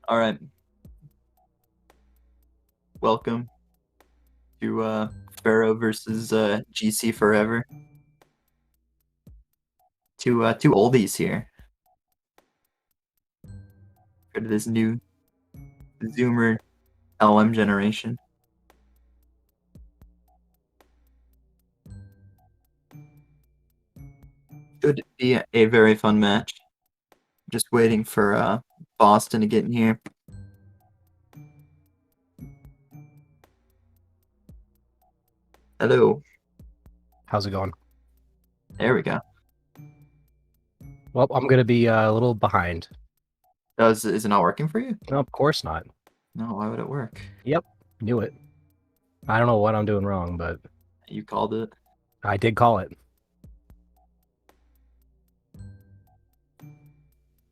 All right. Welcome to Ferro versus Gc4ever. Two oldies here for this new Zoomer LM generation. Should be a very fun match. Just waiting for Boston to get in here. Hello. How's it going? There we go. Well, I'm gonna be a little behind. Is it not working for you? No, of course not. No, why would it work? Yep, knew it. I don't know what I'm doing wrong, but You called it. I did call it.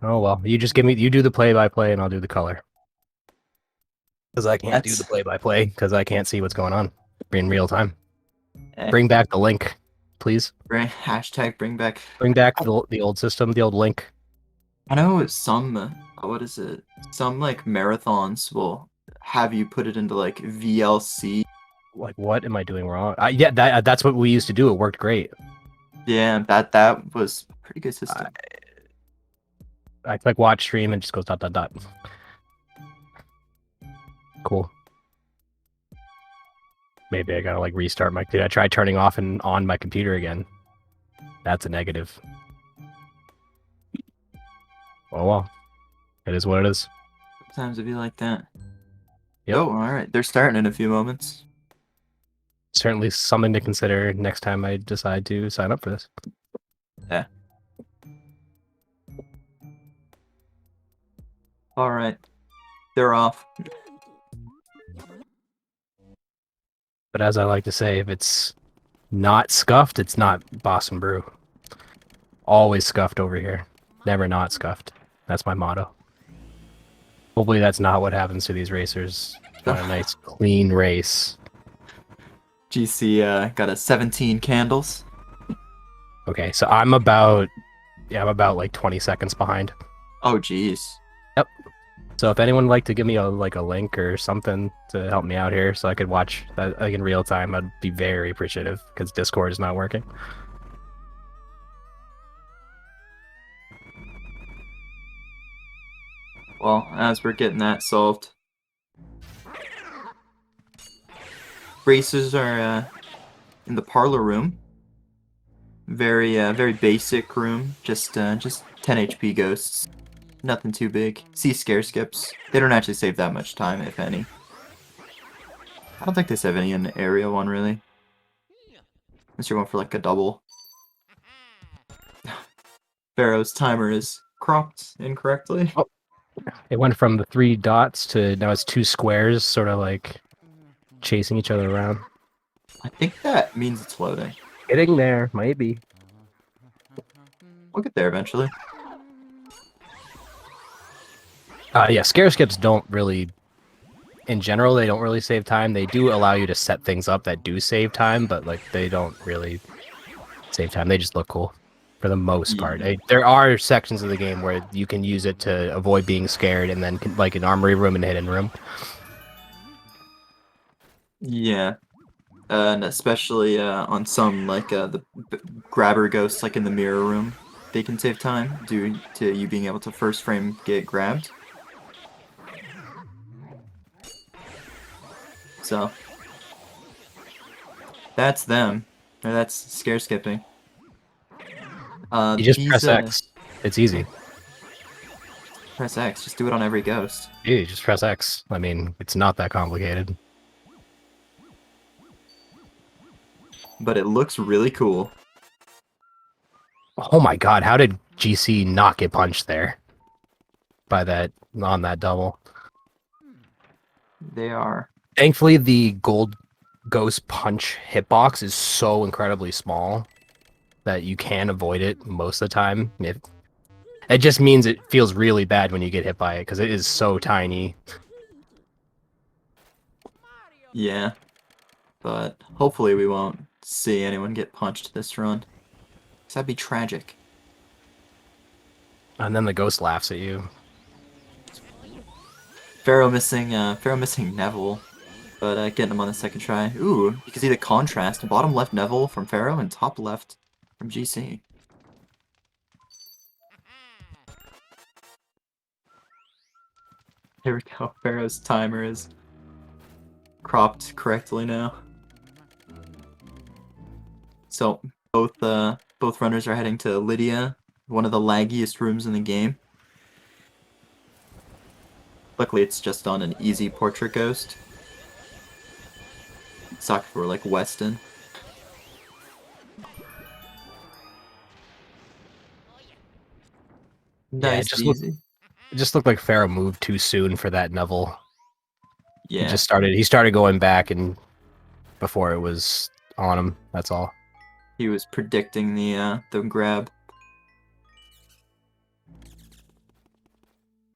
Oh well, you just you do the play-by-play and I'll do the color. Because I can't do the play-by-play because I can't see what's going on in real time. Bring back the link, please. Hashtag bring back. Bring back the old system, the old link. I know some, what is it? Some like marathons will have you put it into like VLC. Like, what am I doing wrong? Yeah, that's what we used to do. It worked great. Yeah, that was a pretty good system. I click watch stream and just goes ... Cool. Maybe I gotta like restart my computer. I tried turning off and on my computer again. That's a negative. Oh well. It is what it is. Sometimes it'd be like that. Yep. Oh, alright. They're starting in a few moments. Certainly something to consider next time I decide to sign up for this. Yeah. Alright. They're off. But as I like to say, if it's not scuffed, it's not Boston Brew. Always scuffed over here. Never not scuffed. That's my motto. Hopefully that's not what happens to these racers. Got a nice clean race. GC got a 17 candles. Okay, so I'm about like 20 seconds behind. Oh jeez. Yep. So if anyone would like to give me a link or something to help me out here so I could watch that like in real time, I'd be very appreciative because Discord is not working. Well, as we're getting that solved. Racers are in the parlor room. Very basic room. Just 10 HP ghosts. Nothing too big. See scare skips. They don't actually save that much time, if any. I don't think they save any in the area one, really. Unless you're going for like a double. Pharaoh's timer is cropped incorrectly. Oh. It went from the 3 dots to now it's 2 squares, sort of like chasing each other around. I think that means it's loading. Getting there, maybe. We'll get there eventually. Yeah, scare skips don't really, in general, they don't really save time. They do allow you to set things up that do save time, but like they don't really save time. They just look cool for the most part. There are sections of the game where you can use it to avoid being scared, and then like an armory room and a hidden room. Yeah. And especially on some, like the grabber ghosts, like in the mirror room, they can save time due to you being able to first frame get grabbed. So, that's them. Or that's scare skipping. You just press X. It's easy. Press X. Just do it on every ghost. Yeah, you just press X. I mean, it's not that complicated. But it looks really cool. Oh my god, how did GC not get punched there? By that, on that double. They are. Thankfully, the gold ghost punch hitbox is so incredibly small that you can avoid it most of the time. It just means it feels really bad when you get hit by it because it is so tiny. Yeah. But hopefully we won't see anyone get punched this run. Because that'd be tragic. And then the ghost laughs at you. Pharaoh missing Neville, but getting him on the second try. Ooh, you can see the contrast. Bottom left Neville from Pharaoh and top left from GC. Here we go. Pharaoh's timer is cropped correctly now. So both runners are heading to Lydia, one of the laggiest rooms in the game. Luckily, it's just on an easy portrait ghost. Suck for like Weston. Yeah, Nice, easy. it just looked like Pharaoh moved too soon for that Neville. Yeah. He started going back and before it was on him, that's all. He was predicting the grab.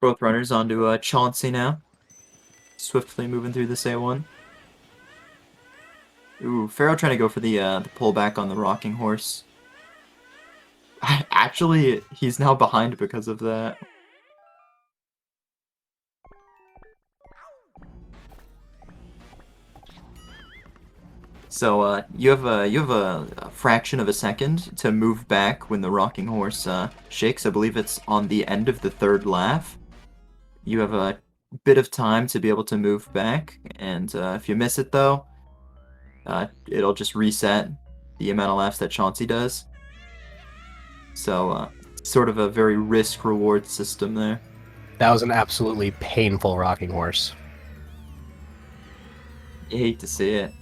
Both runners onto Chauncey now. Swiftly moving through this A1. Ooh, Pharaoh trying to go for the pullback on the rocking horse. Actually, he's now behind because of that. So you have a fraction of a second to move back when the rocking horse shakes. I believe it's on the end of the third laugh. You have a bit of time to be able to move back, and if you miss it though, it'll just reset the amount of laughs that Chauncey does. So sort of a very risk-reward system there. That was an absolutely painful rocking horse. You hate to see it.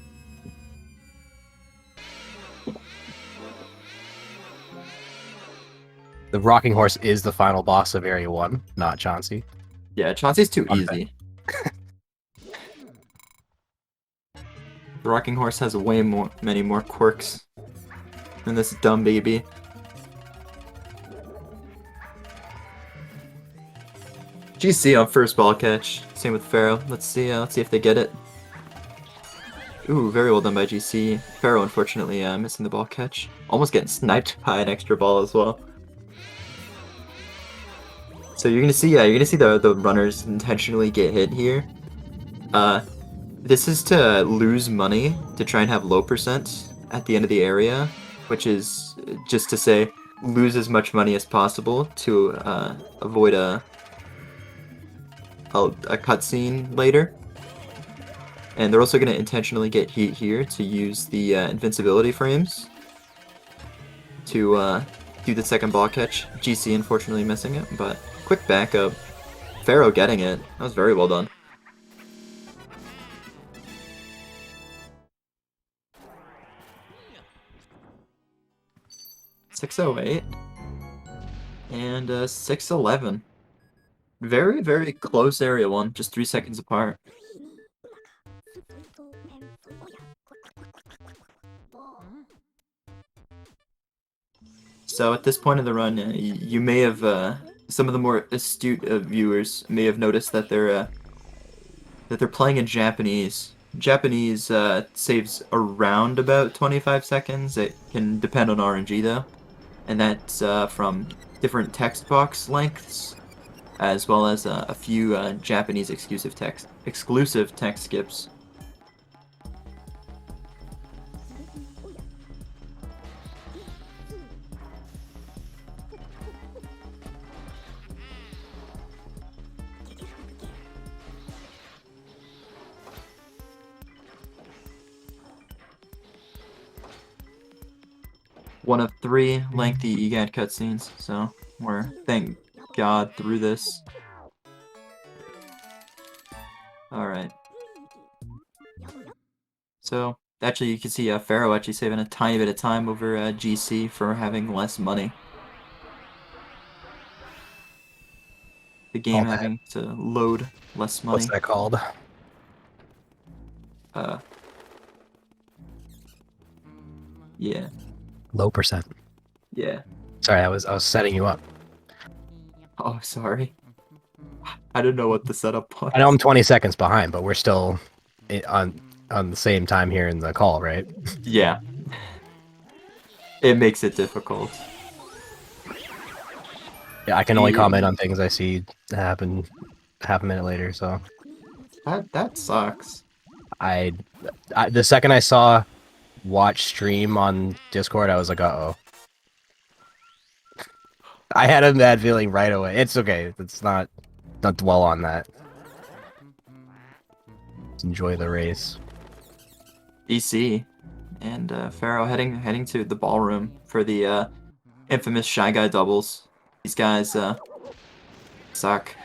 The rocking horse is the final boss of Area 1, not Chauncey. Yeah, Chauncey's too easy. The rocking horse has many more quirks than this dumb baby. GC on first ball catch. Same with Pharaoh. Let's see if they get it. Ooh, very well done by GC. Pharaoh unfortunately missing the ball catch. Almost getting sniped by an extra ball as well. So you're gonna see the runners intentionally get hit here. This is to lose money to try and have low percent at the end of the area, which is just to say lose as much money as possible to avoid a cutscene later. And they're also going to intentionally get heat here to use the invincibility frames to do the second ball catch. GC unfortunately missing it, but quick backup. Pharaoh getting it. That was very well done. .608 and 611. Very, very close area one, just 3 seconds apart. So at this point in the run, you may have some of the more astute viewers may have noticed that they're playing in Japanese. Japanese saves around about 25 seconds. It can depend on RNG though, and that's from different text box lengths, as well as a few Japanese exclusive text skips. One of 3 lengthy EGAT cutscenes, so we're, thank God, through this. Alright. So, actually you can see Pharaoh actually saving a tiny bit of time over GC for having less money. The game having to load less money. What's that called? Yeah. Low percent. Yeah. Sorry, I was setting you up. Oh, sorry. I didn't know what the setup was. I know I'm 20 seconds behind, but we're still on the same time here in the call, right? Yeah. It makes it difficult. Yeah, I can only comment on things I see happen half a minute later, so. That sucks. I the second I saw watch stream on Discord, I was like, uh-oh. I had a bad feeling right away. It's okay. It's not dwell on that. Just enjoy the race. DC and Pharaoh heading to the ballroom for the infamous Shy Guy doubles. These guys suck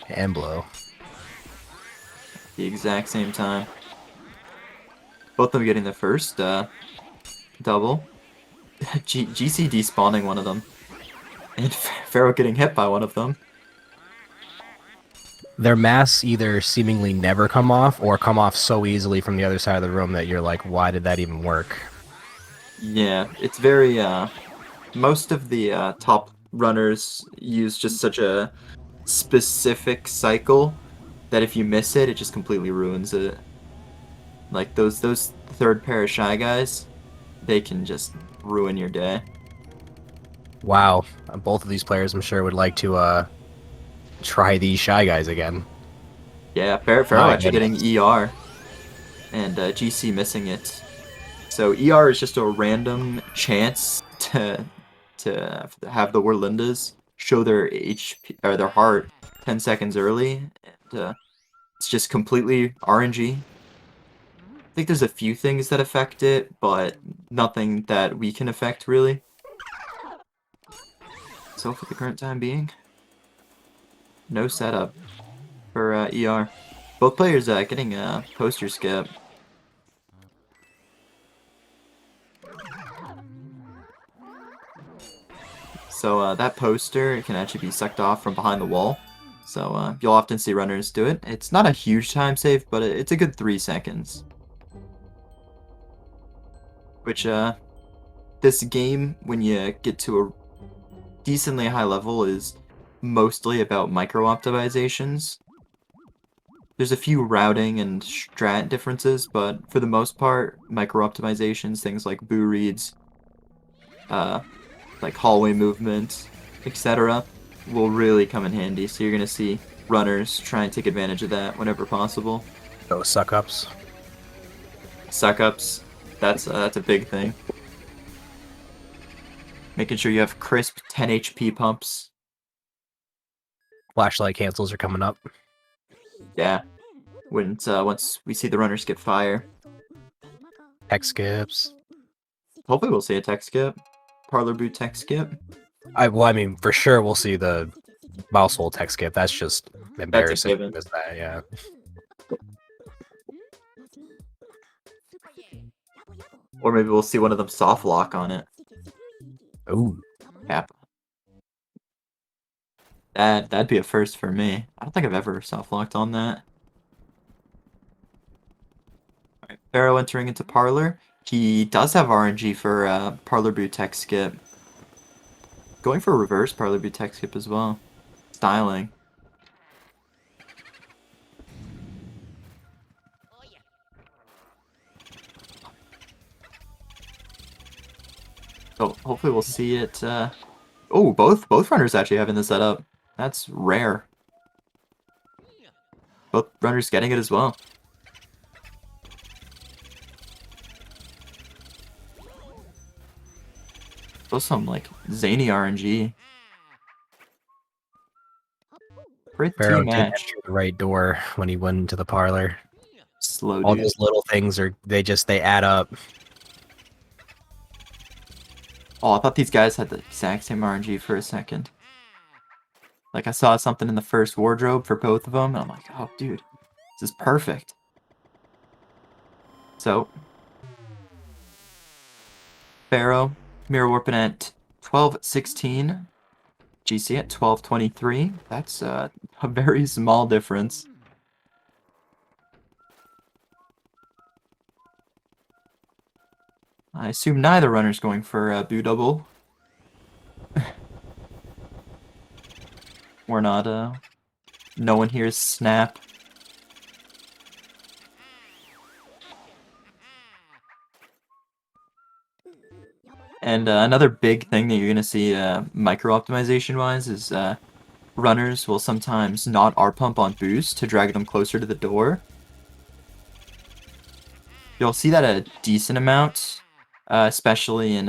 And blow. at the exact same time. Both of them getting the first double. GC despawning one of them. And Pharaoh getting hit by one of them. Their masks either seemingly never come off or come off so easily from the other side of the room that you're like, why did that even work? Yeah, it's very most of the top runners use just such a specific cycle that if you miss it, it just completely ruins it. Like those third pair of Shy Guys, they can just ruin your day. Wow. Both of these players, I'm sure, would like to try these Shy Guys again. Yeah, Pharaoh My actually getting goodness. ER, and GC missing it. So ER is just a random chance to have the Warlindas show their HP or their heart 10 seconds early, and it's just completely RNG. I think there's a few things that affect it, but nothing that we can affect really. So for the current time being, no setup for ER. Both players getting a poster skip. So that poster can actually be sucked off from behind the wall. So you'll often see runners do it. It's not a huge time save, but it's a good 3 seconds. Which, this game, when you get to a decently high level, is mostly about micro-optimizations. There's a few routing and strat differences, but for the most part, micro-optimizations, things like boo reads, like hallway movement, etc., will really come in handy. So you're going to see runners try and take advantage of that whenever possible. Those suck-ups. Suck-ups, that's a big thing. Making sure you have crisp 10 HP pumps. Flashlight cancels are coming up. Yeah. Once we see the runners get fire. Tech skips. Hopefully we'll see a tech skip. Parlor boot tech skip. I mean, for sure we'll see the mouse hole tech skip. That's just embarrassing. given. Is that, yeah. Or maybe we'll see one of them soft lock on it. Ooh. Yep. That'd be a first for me. I don't think I've ever soft locked on that. Alright, Pharaoh entering into Parlor. He does have RNG for Parlor boot tech skip. Going for a reverse Parlor boot tech skip as well. Styling. So hopefully we'll see it. Oh, both runners actually having the setup. That's rare. Both runners getting it as well. Both some like zany RNG. Pretty Pharaoh did match. enter the right door when he went into the parlor. Slow All dude. those little things they add up. Oh, I thought these guys had the exact same RNG for a second. Like I saw something in the first wardrobe for both of them, and I'm like, oh dude, this is perfect. So Pharaoh mirror warping at 12:16. GC at 12:23. That's a very small difference. I assume neither runner's going for a boo double. Or not, no one hears snap. And another big thing that you're going to see micro-optimization-wise is runners will sometimes not R-pump on boost to drag them closer to the door. You'll see that a decent amount, especially in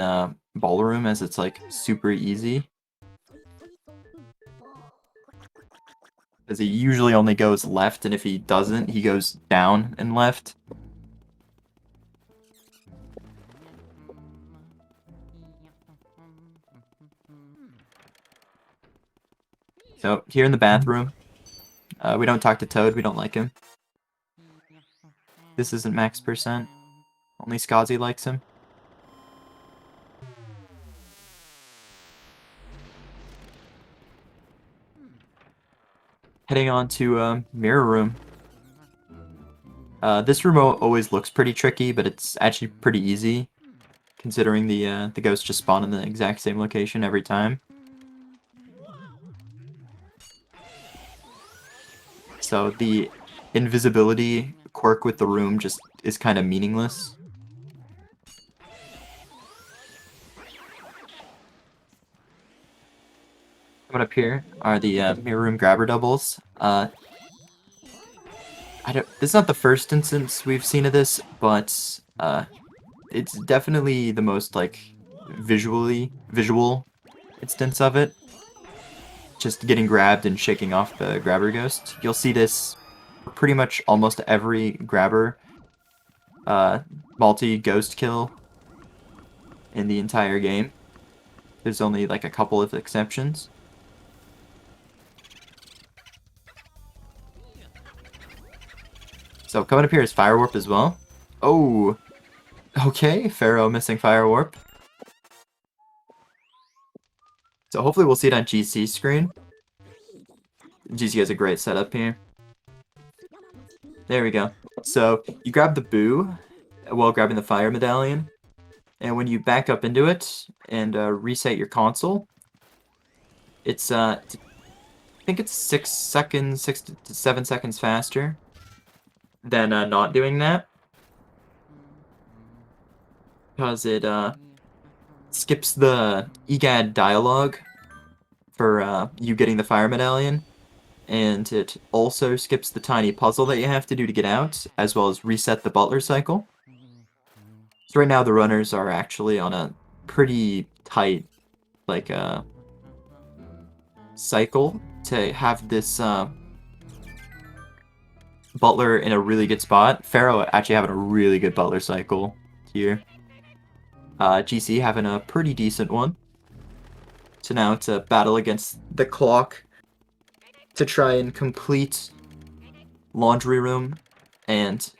ballroom, as it's like super easy. Because he usually only goes left, and if he doesn't, he goes down and left. So, here in the bathroom, we don't talk to Toad, we don't like him. This isn't max percent. Only Skazi likes him. Heading on to Mirror Room. This room always looks pretty tricky, but it's actually pretty easy, considering the ghosts just spawn in the exact same location every time. So the invisibility quirk with the room just is kind of meaningless. Coming up here are the mirror room grabber doubles. This is not the first instance we've seen of this, but it's definitely the most like visual instance of it. Just getting grabbed and shaking off the grabber ghost. You'll see this pretty much almost every grabber multi-ghost kill in the entire game. There's only like a couple of exceptions. So coming up here is Fire Warp as well. Oh, okay, Pharaoh missing Fire Warp. So hopefully we'll see it on GC screen. GC has a great setup here. There we go. So you grab the boo while grabbing the fire medallion, and when you back up into it and reset your console, it's I think it's 6 to 7 seconds faster than not doing that, because it skips the EGAD dialogue for you getting the fire medallion, and it also skips the tiny puzzle that you have to do to get out, as well as reset the butler cycle. So right now the runners are actually on a pretty tight, like, cycle to have this butler in a really good spot. Pharaoh actually having a really good butler cycle here. GC having a pretty decent one. So now it's a battle against the clock to try and complete laundry room and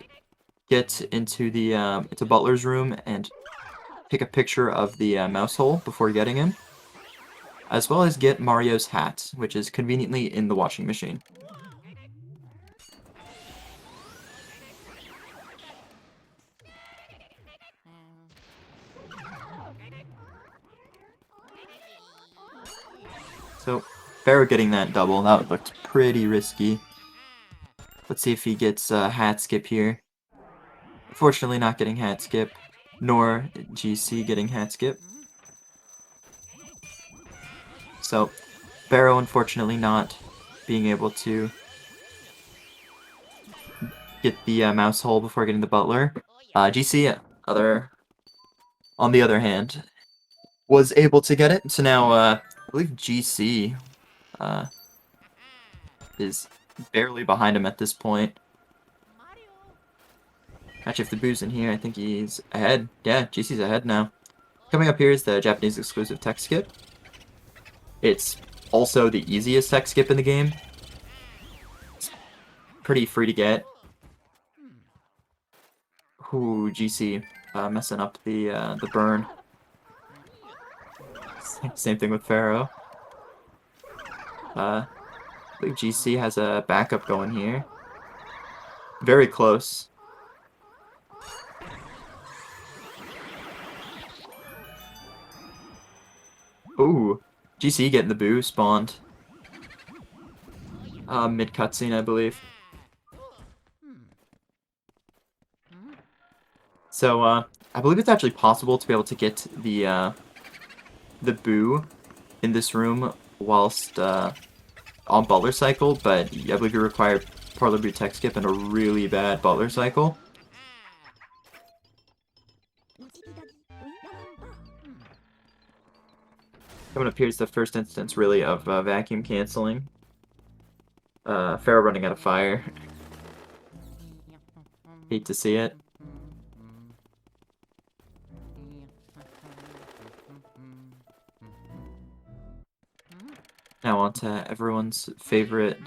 get into the into butler's room and take a picture of the mouse hole before getting in, as well as get Mario's hat, which is conveniently in the washing machine. So, Pharaoh getting that double, that looked pretty risky. Let's see if he gets hat skip here. Unfortunately not getting hat skip, nor GC getting hat skip. So, Pharaoh unfortunately not being able to get the mouse hole before getting the butler. GC, on the other hand, was able to get it. So now, I believe GC is barely behind him at this point. Actually, if the boo's in here, I think he's ahead. Yeah, GC's ahead now. Coming up here is the Japanese exclusive tech skip. It's also the easiest tech skip in the game. It's pretty free to get. Ooh, GC messing up the burn. Same thing with Pharaoh. I believe GC has a backup going here. Very close. Ooh, GC getting the boo spawned. Mid cutscene, I believe. So, I believe it's actually possible to be able to get the boo in this room whilst on Butler Cycle, but I believe you require Parlor Brew Tech Skip and a really bad Butler Cycle. Coming up here is the first instance, really, of vacuum canceling. Ferro running out of fire. Hate to see it. Now on to everyone's favorite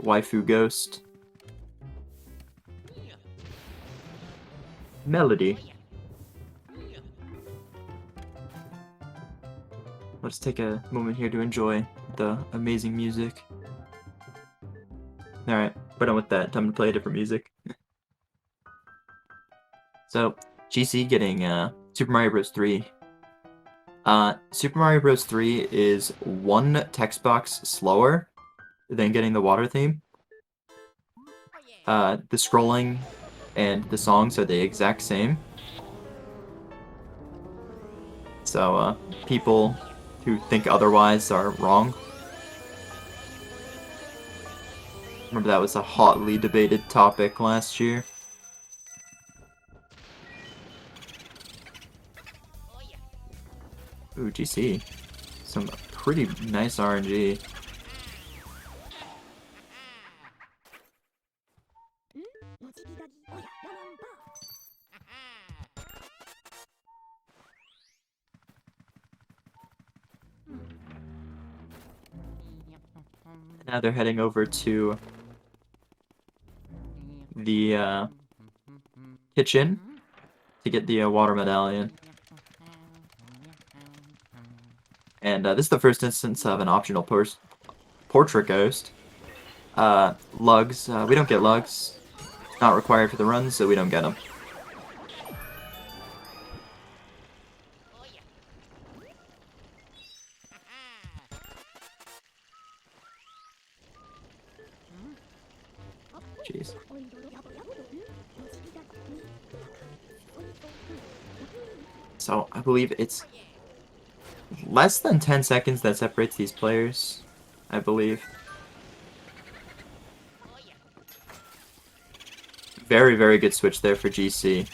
waifu ghost. Melody. Let's take a moment here to enjoy the amazing music. Alright, we're done with that. Time to play a different music. So, GC getting Super Mario Bros. 3. Super Mario Bros. 3 is one text box slower than getting the water theme. The scrolling and the songs are the exact same. So, people who think otherwise are wrong. Remember that was a hotly debated topic last year. Ooh, GC. Some pretty nice RNG. Now they're heading over to the kitchen to get the water medallion. And this is the first instance of an optional portrait ghost. Lugs, we don't get lugs. Not required for the runs, so we don't get them. Jeez. So, I believe it's less than 10 seconds that separates these players, I believe. Very, very good switch there for GC.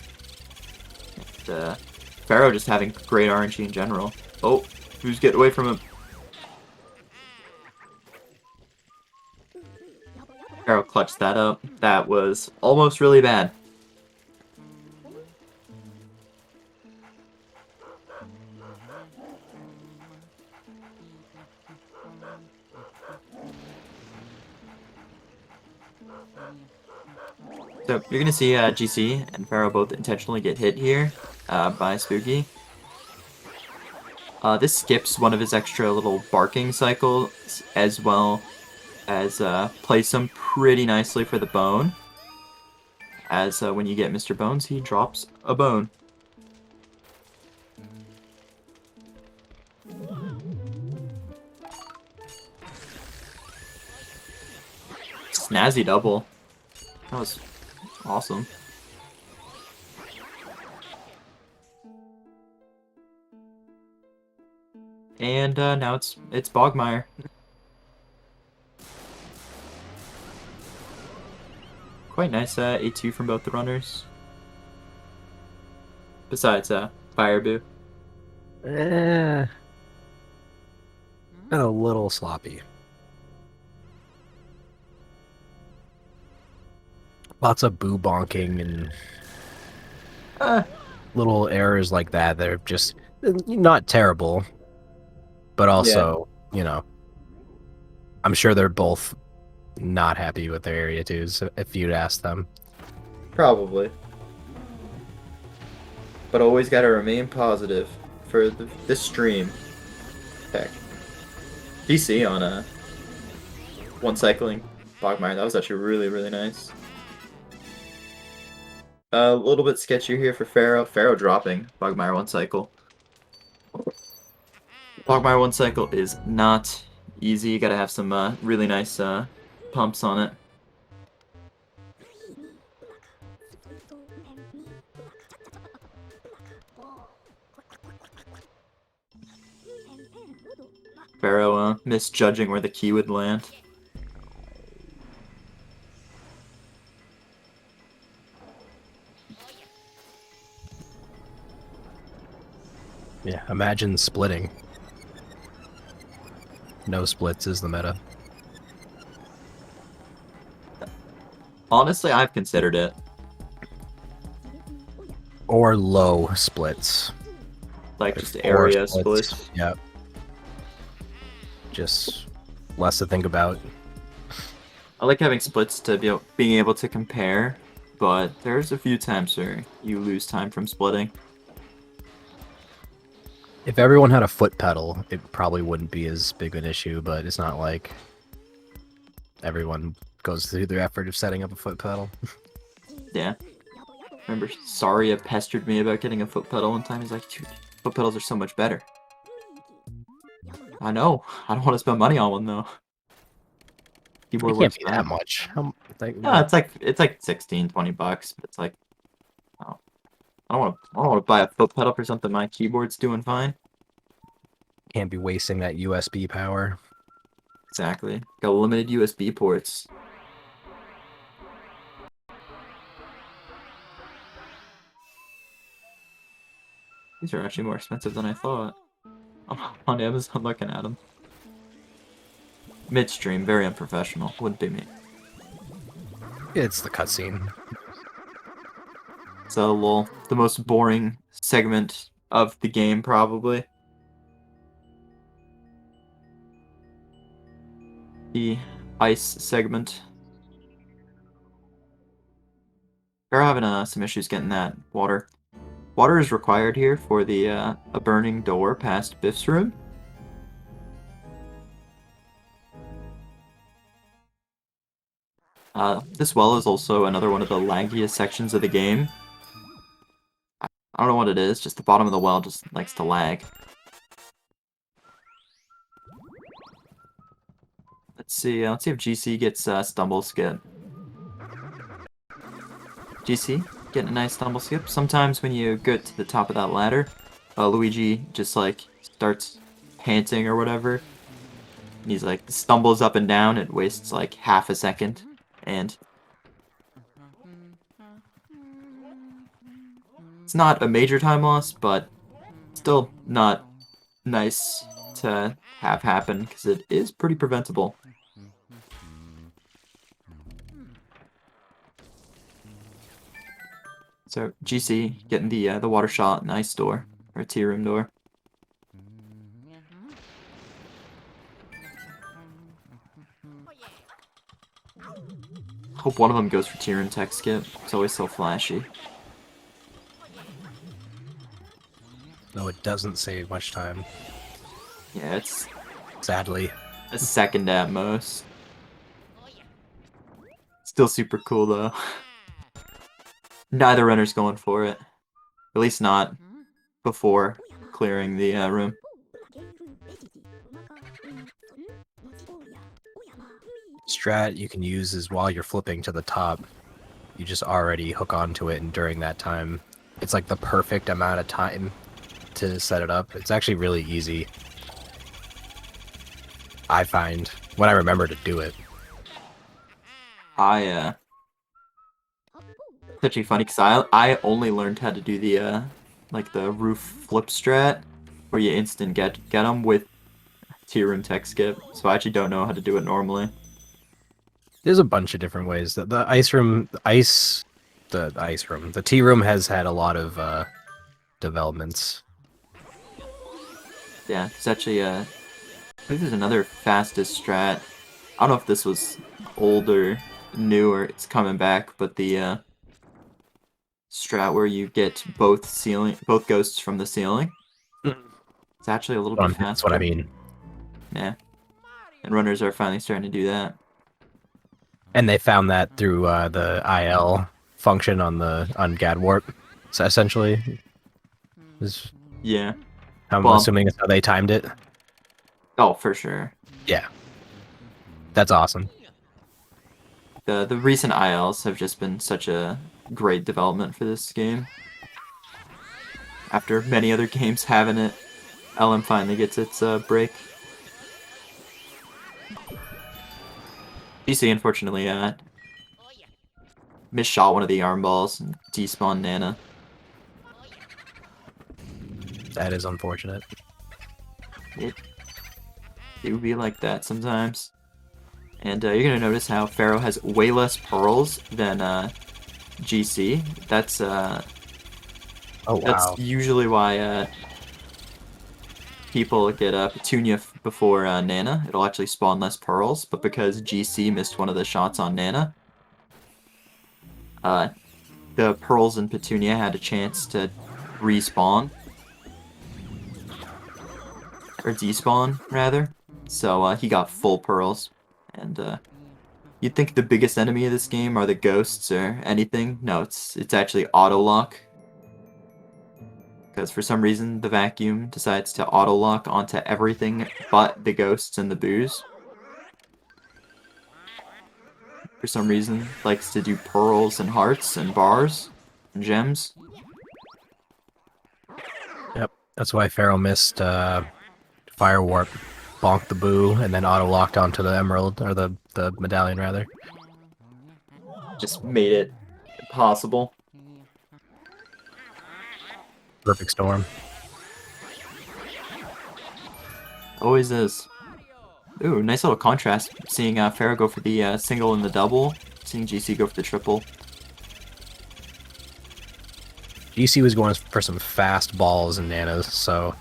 And, Ferro just having great RNG in general. Oh, who's getting away from him? Ferro clutched that up. That was almost really bad. So you're gonna see GC and Ferro both intentionally get hit here by Spooky. This skips one of his extra little barking cycles, as well as plays some pretty nicely for the bone. As when you get Mr. Bones, he drops a bone. Snazzy double. That was awesome. And now it's Bogmire. Quite nice A2 from both the runners. Besides Fireboo. A little sloppy. Lots of boo bonking and little errors like that. They're just not terrible, but also, you know, I'm sure they're both not happy with their area twos if you'd ask them. Probably. But always gotta remain positive for this stream. Heck. DC on a one cycling Bogmire. That was actually really, really nice. A little bit sketchier here for Ferro. Ferro dropping Bogmire one cycle. Bogmire one cycle is not easy. You gotta have some really nice pumps on it. Pharaoh misjudging where the key would land. Yeah, imagine splitting. No splits is the meta. Honestly, I've considered it. Or low splits. Like, just Four area splits. Yep. Just less to think about. I like having splits to being able to compare, but there's a few times where you lose time from splitting. If everyone had a foot pedal, it probably wouldn't be as big an issue, but it's not like everyone goes through the effort of setting up a foot pedal. Yeah. Remember, Saria pestered me about getting a foot pedal one time. He's like, dude, foot pedals are so much better. I know. I don't want to spend money on one, though. Keyboard It can't works be fine. that much. Yeah, it's like 16, 20 bucks, but it's like, oh, I don't want to buy a foot pedal for something my keyboard's doing fine. Can't be wasting that USB power. Exactly. Got limited USB ports. These are actually more expensive than I thought. I'm on Amazon looking at them. Midstream, very unprofessional. Wouldn't be me. It's the cutscene. So, lol, the most boring segment of the game, probably. The ice segment. They're having some issues getting that water. Water is required here for the a burning door past Biff's room. This well is also another one of the laggiest sections of the game. I don't know what it is, just the bottom of the well just likes to lag. Let's see if GC gets stumble skip. GC, getting a nice stumble skip. Sometimes when you get to the top of that ladder, Luigi just like starts panting or whatever. And he's like stumbles up and down. It wastes like half a second, and it's not a major time loss, but still not nice to have happen because it is pretty preventable. So GC getting the water shot, nice door or tea room door. Hope one of them goes for tea room tech skip. It's always so flashy. No, it doesn't save much time. Yeah, it's Sadly. a second at most. Still super cool though. Neither runner's going for it. At least not before clearing the room. Strat you can use is while you're flipping to the top, you just already hook onto it, and during that time, it's like the perfect amount of time to set it up. It's actually really easy, I find, when I remember to do it. It's actually funny because I only learned how to do the like the roof flip strat where you instant get them with tier room tech skip, so I actually don't know how to do it normally. There's a bunch of different ways. The tea room has had a lot of developments. Yeah, it's actually I think there's another fastest strat. I don't know if this was old or new or it's coming back, but the strat where you get both ghosts from the ceiling. It's actually a little bit faster. That's what I mean. Yeah. And runners are finally starting to do that. And they found that through the IL function on GAD Warp. So essentially, Yeah. I'm Well, assuming that's how they timed it. Oh, for sure. Yeah. That's awesome. The recent ILs have just been such a great development for this game. After many other games having it, LM finally gets its break. GC unfortunately misshot one of the arm balls and despawned Nana. That is unfortunate. It would be like that sometimes. And you're gonna notice how Ferro has way less pearls than GC. That's Oh wow. that's usually why people get Petunia before Nana. It'll actually spawn less pearls, but because GC missed one of the shots on Nana, the pearls and Petunia had a chance to respawn. Or despawn, rather. So he got full pearls. And you'd think the biggest enemy of this game are the ghosts or anything. No, it's actually auto-lock. Because for some reason, the vacuum decides to auto-lock onto everything but the ghosts and the boos. For some reason, likes to do pearls and hearts and bars and gems. Yep, that's why Pharaoh missed Fire Warp, bonked the boo, and then auto-locked onto the emerald, or the medallion, rather. Just made it possible. Perfect storm. Always is. Ooh, nice little contrast. Seeing Pharaoh go for the single and the double. Seeing GC go for the triple. GC was going for some fast balls and nanas, so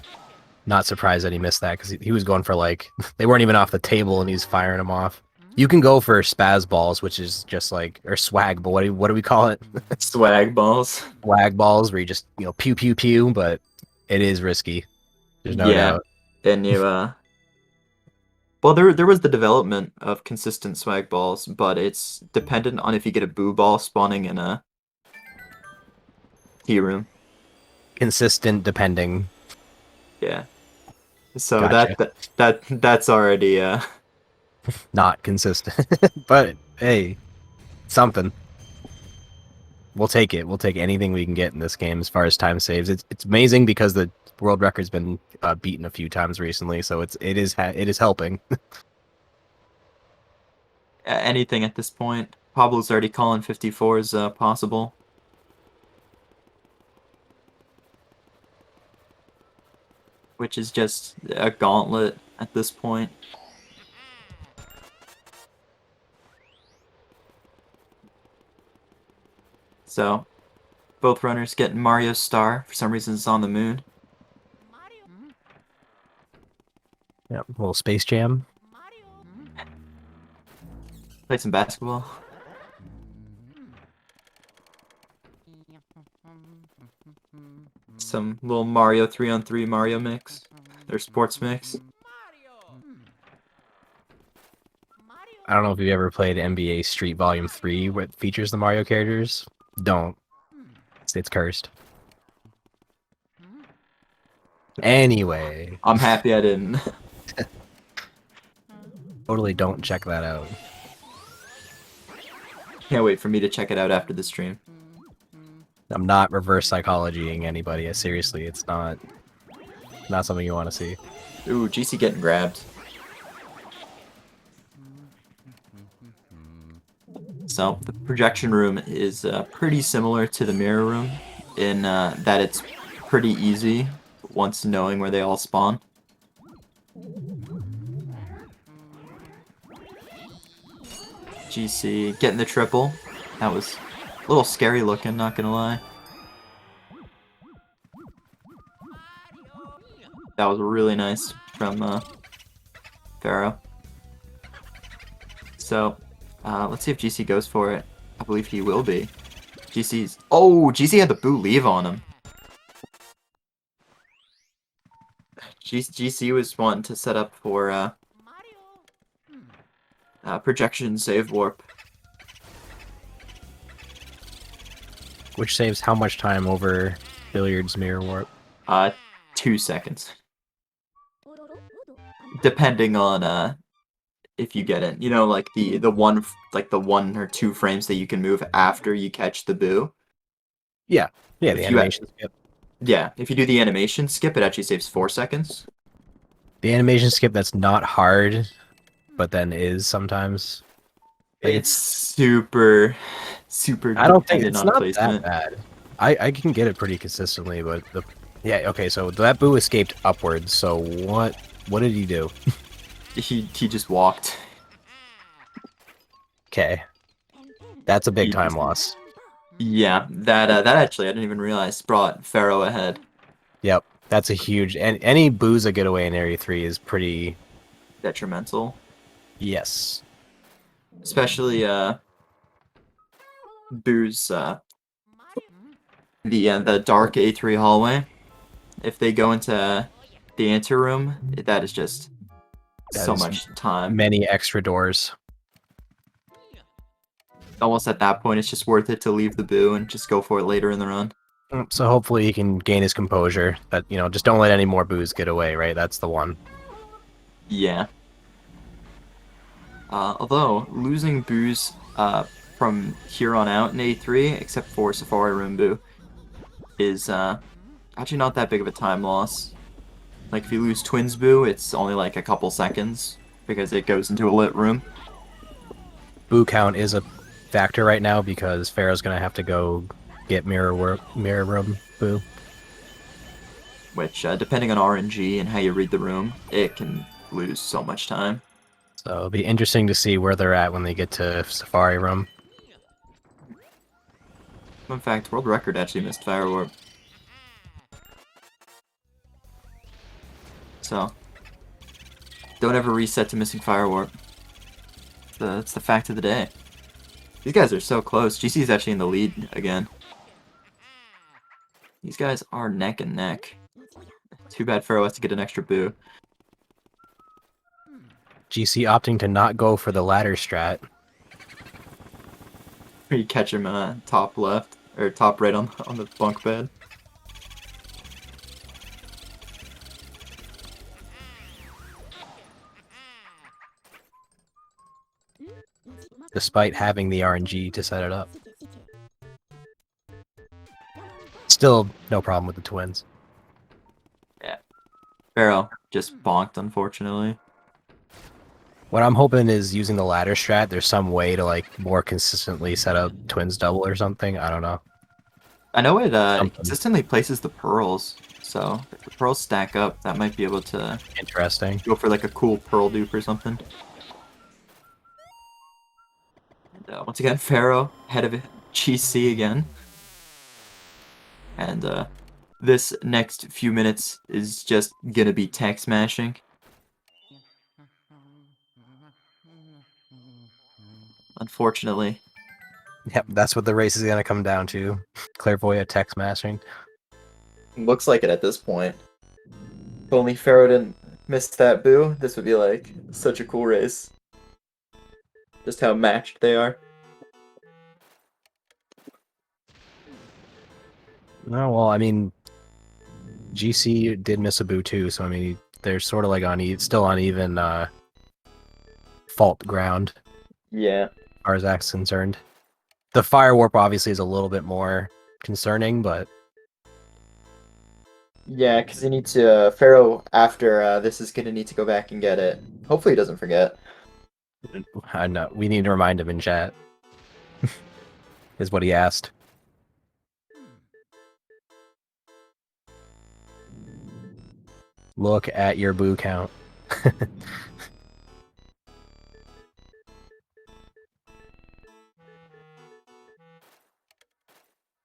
not surprised that he missed that, because he was going for, like, they weren't even off the table and he's firing them off. You can go for spaz balls, which is just like, or swag, but what do we call it? Swag balls. Swag balls, where you just, you know, pew pew pew, but it is risky. There's no doubt. And you well, there was the development of consistent swag balls, but it's dependent on if you get a boo ball spawning in a key room. Consistent, depending. Yeah. So Gotcha. that's already Not consistent, but hey, something. We'll take it. We'll take anything we can get in this game as far as time saves. It's amazing because the world record's been beaten a few times recently, so it is helping. anything at this point. Pablo's already calling 54 is possible. Which is just a gauntlet at this point. So, both runners getting Mario's star. For some reason, it's on the moon. Yep, a little Space Jam. Play some basketball. Some little Mario 3-on-3 Mario mix. Or sports mix. I don't know if you've ever played NBA Street Volume 3, what features the Mario characters. Don't. It's cursed. Anyway. I'm happy I didn't. Totally don't check that out. Can't wait for me to check it out after the stream. I'm not reverse psychologying anybody. Seriously, it's not something you want to see. Ooh, GC getting grabbed. So, the projection room is pretty similar to the mirror room in that it's pretty easy once knowing where they all spawn. GC getting the triple. That was a little scary looking, not gonna lie. That was really nice from Pharaoh. So, let's see if GC goes for it. I believe he will be. GC's... Oh! GC had the boo leave on him. GC was wanting to set up for projection save warp. Which saves how much time over Billiard's mirror warp? 2 seconds. Depending on if you get it. You know, like the 1 or 2 frames that you can move after you catch the boo. Yeah. Yeah, the animation skip. Yeah, if you do the animation skip, it actually saves 4 seconds. The animation skip that's not hard, but then is sometimes. Like It's super, super I don't think dependent it's on not that placement. bad. I can get it pretty consistently, but yeah, okay, so that boo escaped upwards, so what did he do? He just walked. Okay. That's a big He time just, loss. yeah, that actually I didn't even realize brought Pharaoh ahead. Yep. That's a huge and any boos that get away in Area 3 is pretty Detrimental, yes. especially Boo's the dark A3 hallway. If they go into the anteroom, that is just That so is much time. many extra doors. Almost at that point, it's just worth it to leave the Boo and just go for it later in the run. So hopefully he can gain his composure. That just don't let any more boos get away, right? That's the one. Yeah. Although losing Boos from here on out in A3, except for Safari Room Boo, is actually not that big of a time loss. Like if you lose Twins Boo, it's only like a couple seconds because it goes into a lit room. Boo count is a factor right now because Pharaoh's gonna have to go get mirror room boo. Which, depending on RNG and how you read the room, it can lose so much time. So it'll be interesting to see where they're at when they get to Safari Room. Fun fact, world record actually missed Fire Warp. So, don't ever reset to missing Fire Warp. That's the fact of the day. These guys are so close. GC is actually in the lead again. These guys are neck and neck. Too bad Pharaoh has to get an extra boo. GC opting to not go for the ladder strat. You catch him top left, or top right on the bunk bed. Despite having the RNG to set it up. Still no problem with the twins. Yeah. Pharaoh just bonked, unfortunately. What I'm hoping is using the ladder strat, there's some way to like more consistently set up twins double or something. I don't know. I know it Something consistently places the pearls, so if the pearls stack up, that might be able to interesting. go for like a cool pearl dupe or something. And, once again, Pharaoh ahead of GC again. And this next few minutes is just gonna be tech smashing. Unfortunately. Yep, that's what the race is gonna come down to. Clairvoyant tech smashing. Looks like it at this point. If only Pharaoh didn't miss that boo, this would be like such a cool race. Just how matched they are. No, well, I mean, GC did miss a boo too, so I mean, they're sort of like still on even fault ground, Yeah. as far as that's concerned. The fire warp obviously is a little bit more concerning, but Yeah, because he needs to, Pharaoh, after this, is gonna need to go back and get it. Hopefully he doesn't forget. I know we need to remind him in chat. Is what he asked. Look at your boo count.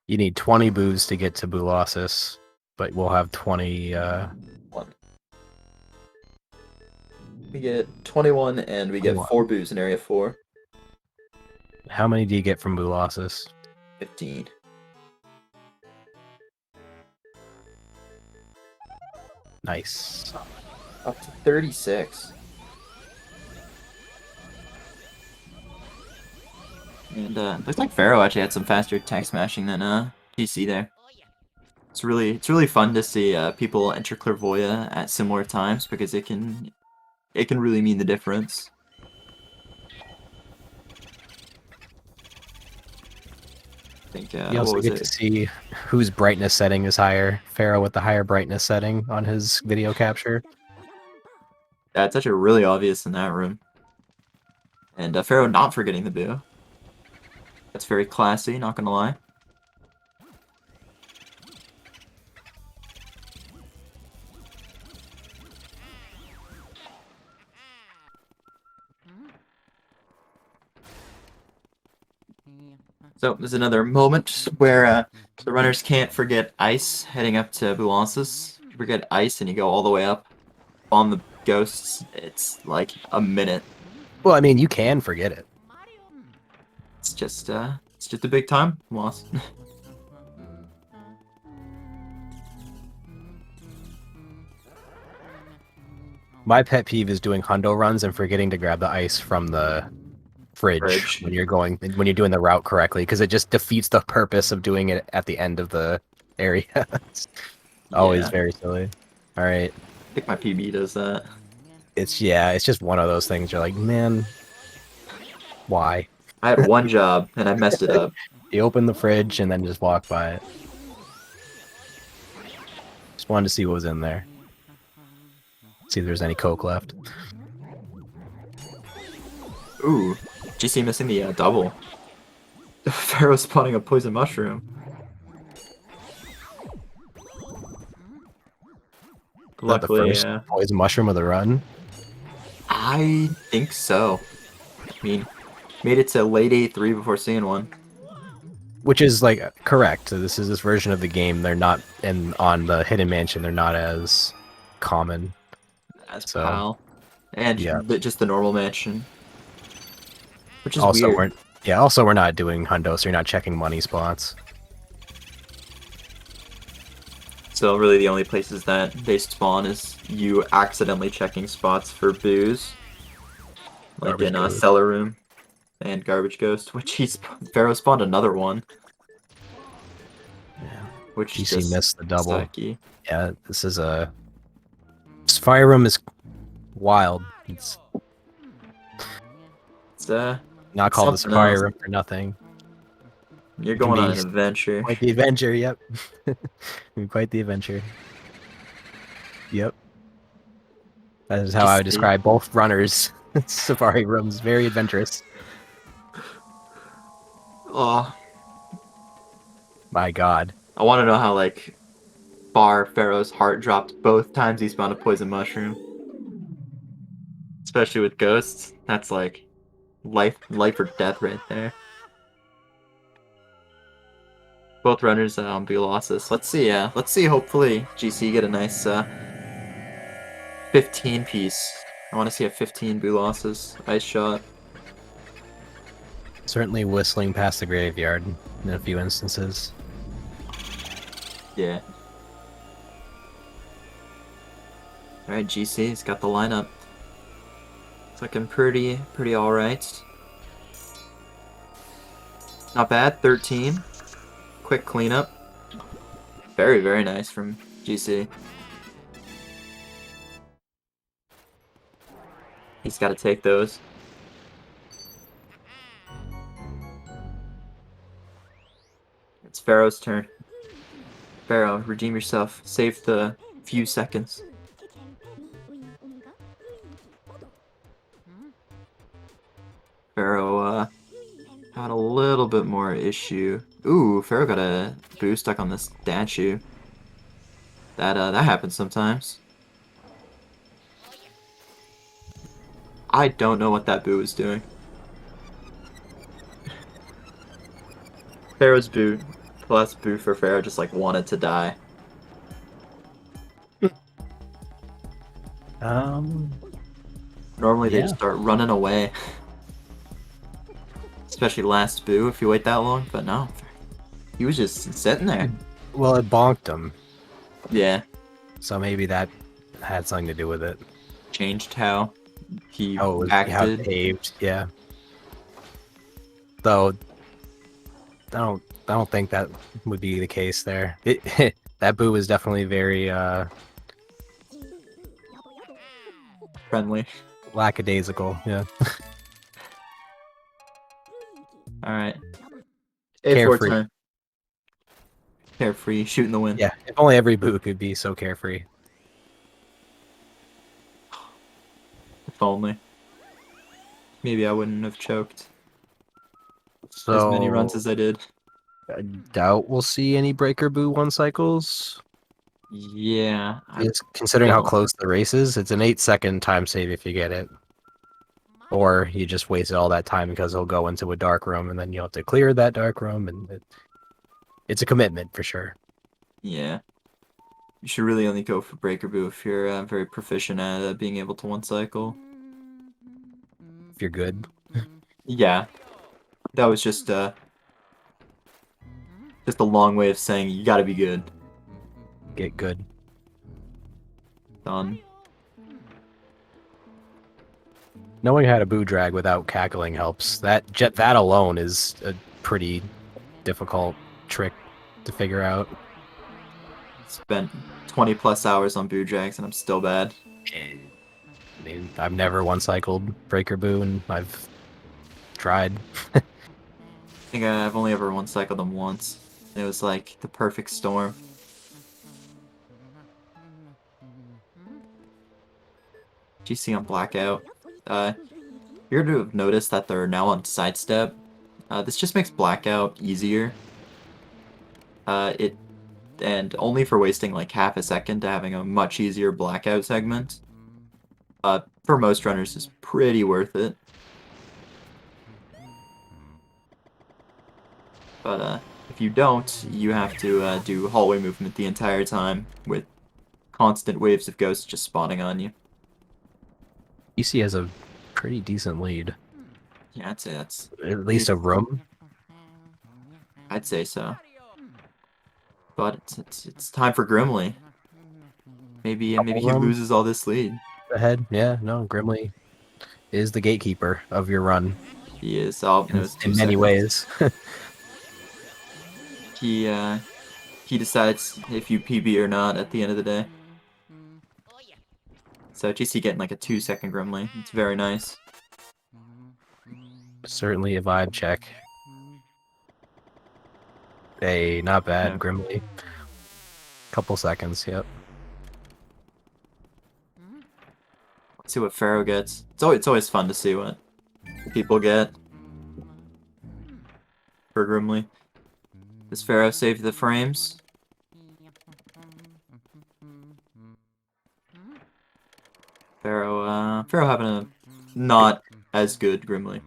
You need 20 boos to get to Boolossus, but we'll have 20. One. We get 21, and we get 21. 4 boos in Area 4. How many do you get from Boolossus? 15. Nice. Up to 36. And looks like Pharaoh actually had some faster tech smashing than GC there. It's really fun to see people enter Clairvoyant at similar times because it can really mean the difference. I think You also what was get it? to see whose brightness setting is higher. Pharaoh with the higher brightness setting on his video capture. Yeah, it's actually really obvious in that room. And Pharaoh not forgetting the boo. That's very classy, not gonna lie. So there's another moment where the runners can't forget ice heading up to Bulances. You forget ice and you go all the way up on the ghosts. It's like a minute. Well, I mean, you can forget it. It's just a big time loss. My pet peeve is doing hundo runs and forgetting to grab the ice from the fridge. when you're doing the route correctly, because it just defeats the purpose of doing it at the end of the area. It's always very silly. All right, I think my PB does that. it's just one of those things. You're like, man, why? I had one job and I messed it up. You open the fridge and then just walk by it. Just wanted to see what was in there. See if there's any Coke left. Ooh, GC missing the double. Pharaoh spawning a poison mushroom. Luckily, the first poison mushroom of the run. I think so. I mean, made it to late A3 before seeing one. Which is like correct. So this is this version of the game. They're not on the Hidden Mansion. They're not as common. As PAL. And yeah, just the normal mansion. Which is also weird. Also we're not doing hundo, so you're not checking money spots. So really the only places that they spawn is you accidentally checking spots for booze. Like Garbage in Ghost. Cellar Room and Garbage Ghost, which Pharaoh spawned another one. Yeah. Which GC missed the double. Sucky. Yeah, this is Fire Room is wild. It's not called the Fire Room for nothing. You're going on an adventure. Quite the adventure, yep. Quite the adventure. Yep. That is how I would describe both runners. Safari Rooms, very adventurous. Oh. My god. I want to know how, like, far Pharaoh's heart dropped both times he spawned a poison mushroom. Especially with ghosts. That's like life or death right there. Both runners on Bulances. Let's see, hopefully GC get a nice 15 piece. I want to see a 15 Bulances ice shot. Certainly whistling past the graveyard in a few instances. Yeah. Alright, GC's got the lineup. It's looking pretty alright. Not bad, 13. Quick cleanup. Very, very nice from GC. He's got to take those. It's Pharaoh's turn. Pharaoh, redeem yourself. Save the few seconds. Pharaoh had a little bit more issue. Ooh, Pharaoh got a boo stuck on this statue. That happens sometimes. I don't know what that boo was doing. Pharaoh's boo plus boo for Pharaoh just like wanted to die. Normally they just start running away. Especially last boo if you wait that long, but no. He was just sitting there. Well, it bonked him. Yeah. So maybe that had something to do with it. Changed how he acted. How it behaved, yeah. Though I don't think that would be the case there. That boo was definitely very friendly. Lackadaisical, yeah. Alright. Carefree. Time. Carefree, shooting the wind. Yeah, if only every boo could be so carefree. If only. maybe I wouldn't have choked as many runs So as I did. I doubt we'll see any Breaker Boo 1 cycles. Yeah, I Is considering how don't. close the race is, it's an 8-second time save if you get it. Or you just wasted all that time because he'll go into a dark room and then you'll have to clear that dark room, and it's a commitment for sure. Yeah. You should really only go for Breaker Boo if you're very proficient at being able to one cycle. If you're good. Yeah, that was just a long way of saying you gotta be good. Get good. Done. Knowing how to boo drag without cackling helps. That alone is a pretty difficult trick to figure out. Spent 20 plus hours on Boo Drags and I'm still bad. I mean, I've never one-cycled Breaker Boo, and I've tried. I think I've only ever one cycled them once. And it was like the perfect storm. GC on Blackout. You're to have noticed that they're now on Sidestep. This just makes Blackout easier. And only for wasting like half a second to having a much easier Blackout segment. For most runners is pretty worth it. But if you don't, you have to do hallway movement the entire time with constant waves of ghosts just spawning on you. EC has a pretty decent lead. Yeah, I'd say that's At least a room. I'd say so. But it's time for Grimly. Maybe he room loses all this lead. ahead. Yeah, no, Grimly is the gatekeeper of your run He is. Oh, it was 2 in many seconds. ways. He decides if you PB or not at the end of the day. So GC getting like a 2-second Grimly. It's very nice. Certainly a vibe check. Hey, not bad, Yeah. Grimly. Couple seconds, yep. Let's see what Ferro gets. It's always fun to see what people get for Grimly. Does Ferro save the frames? Ferro having a not as good Grimly.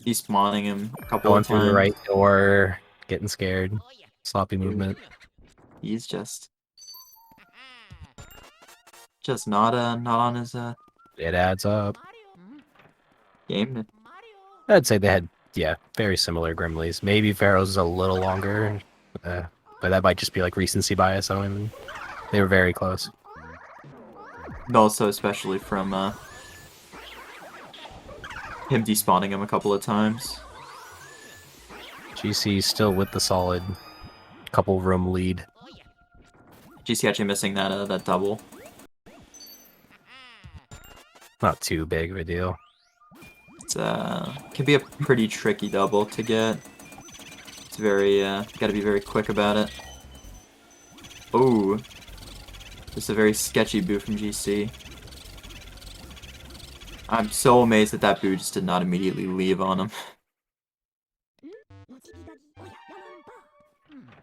He's spawning him a couple Going of through times. the right door, getting scared. Sloppy movement. He's just not on his It adds up. game. I'd say they had, yeah, very similar Grimleys. Maybe Pharaoh's is a little longer, but that might just be like recency bias. I don't even. They were very close. And also, especially from him despawning him a couple of times. GC still with the solid couple room lead. GC actually missing that double. Not too big of a deal. It's can be a pretty tricky double to get. It's very gotta be very quick about it. Ooh. Just a very sketchy boo from GC. I'm so amazed that that boo just did not immediately leave on him.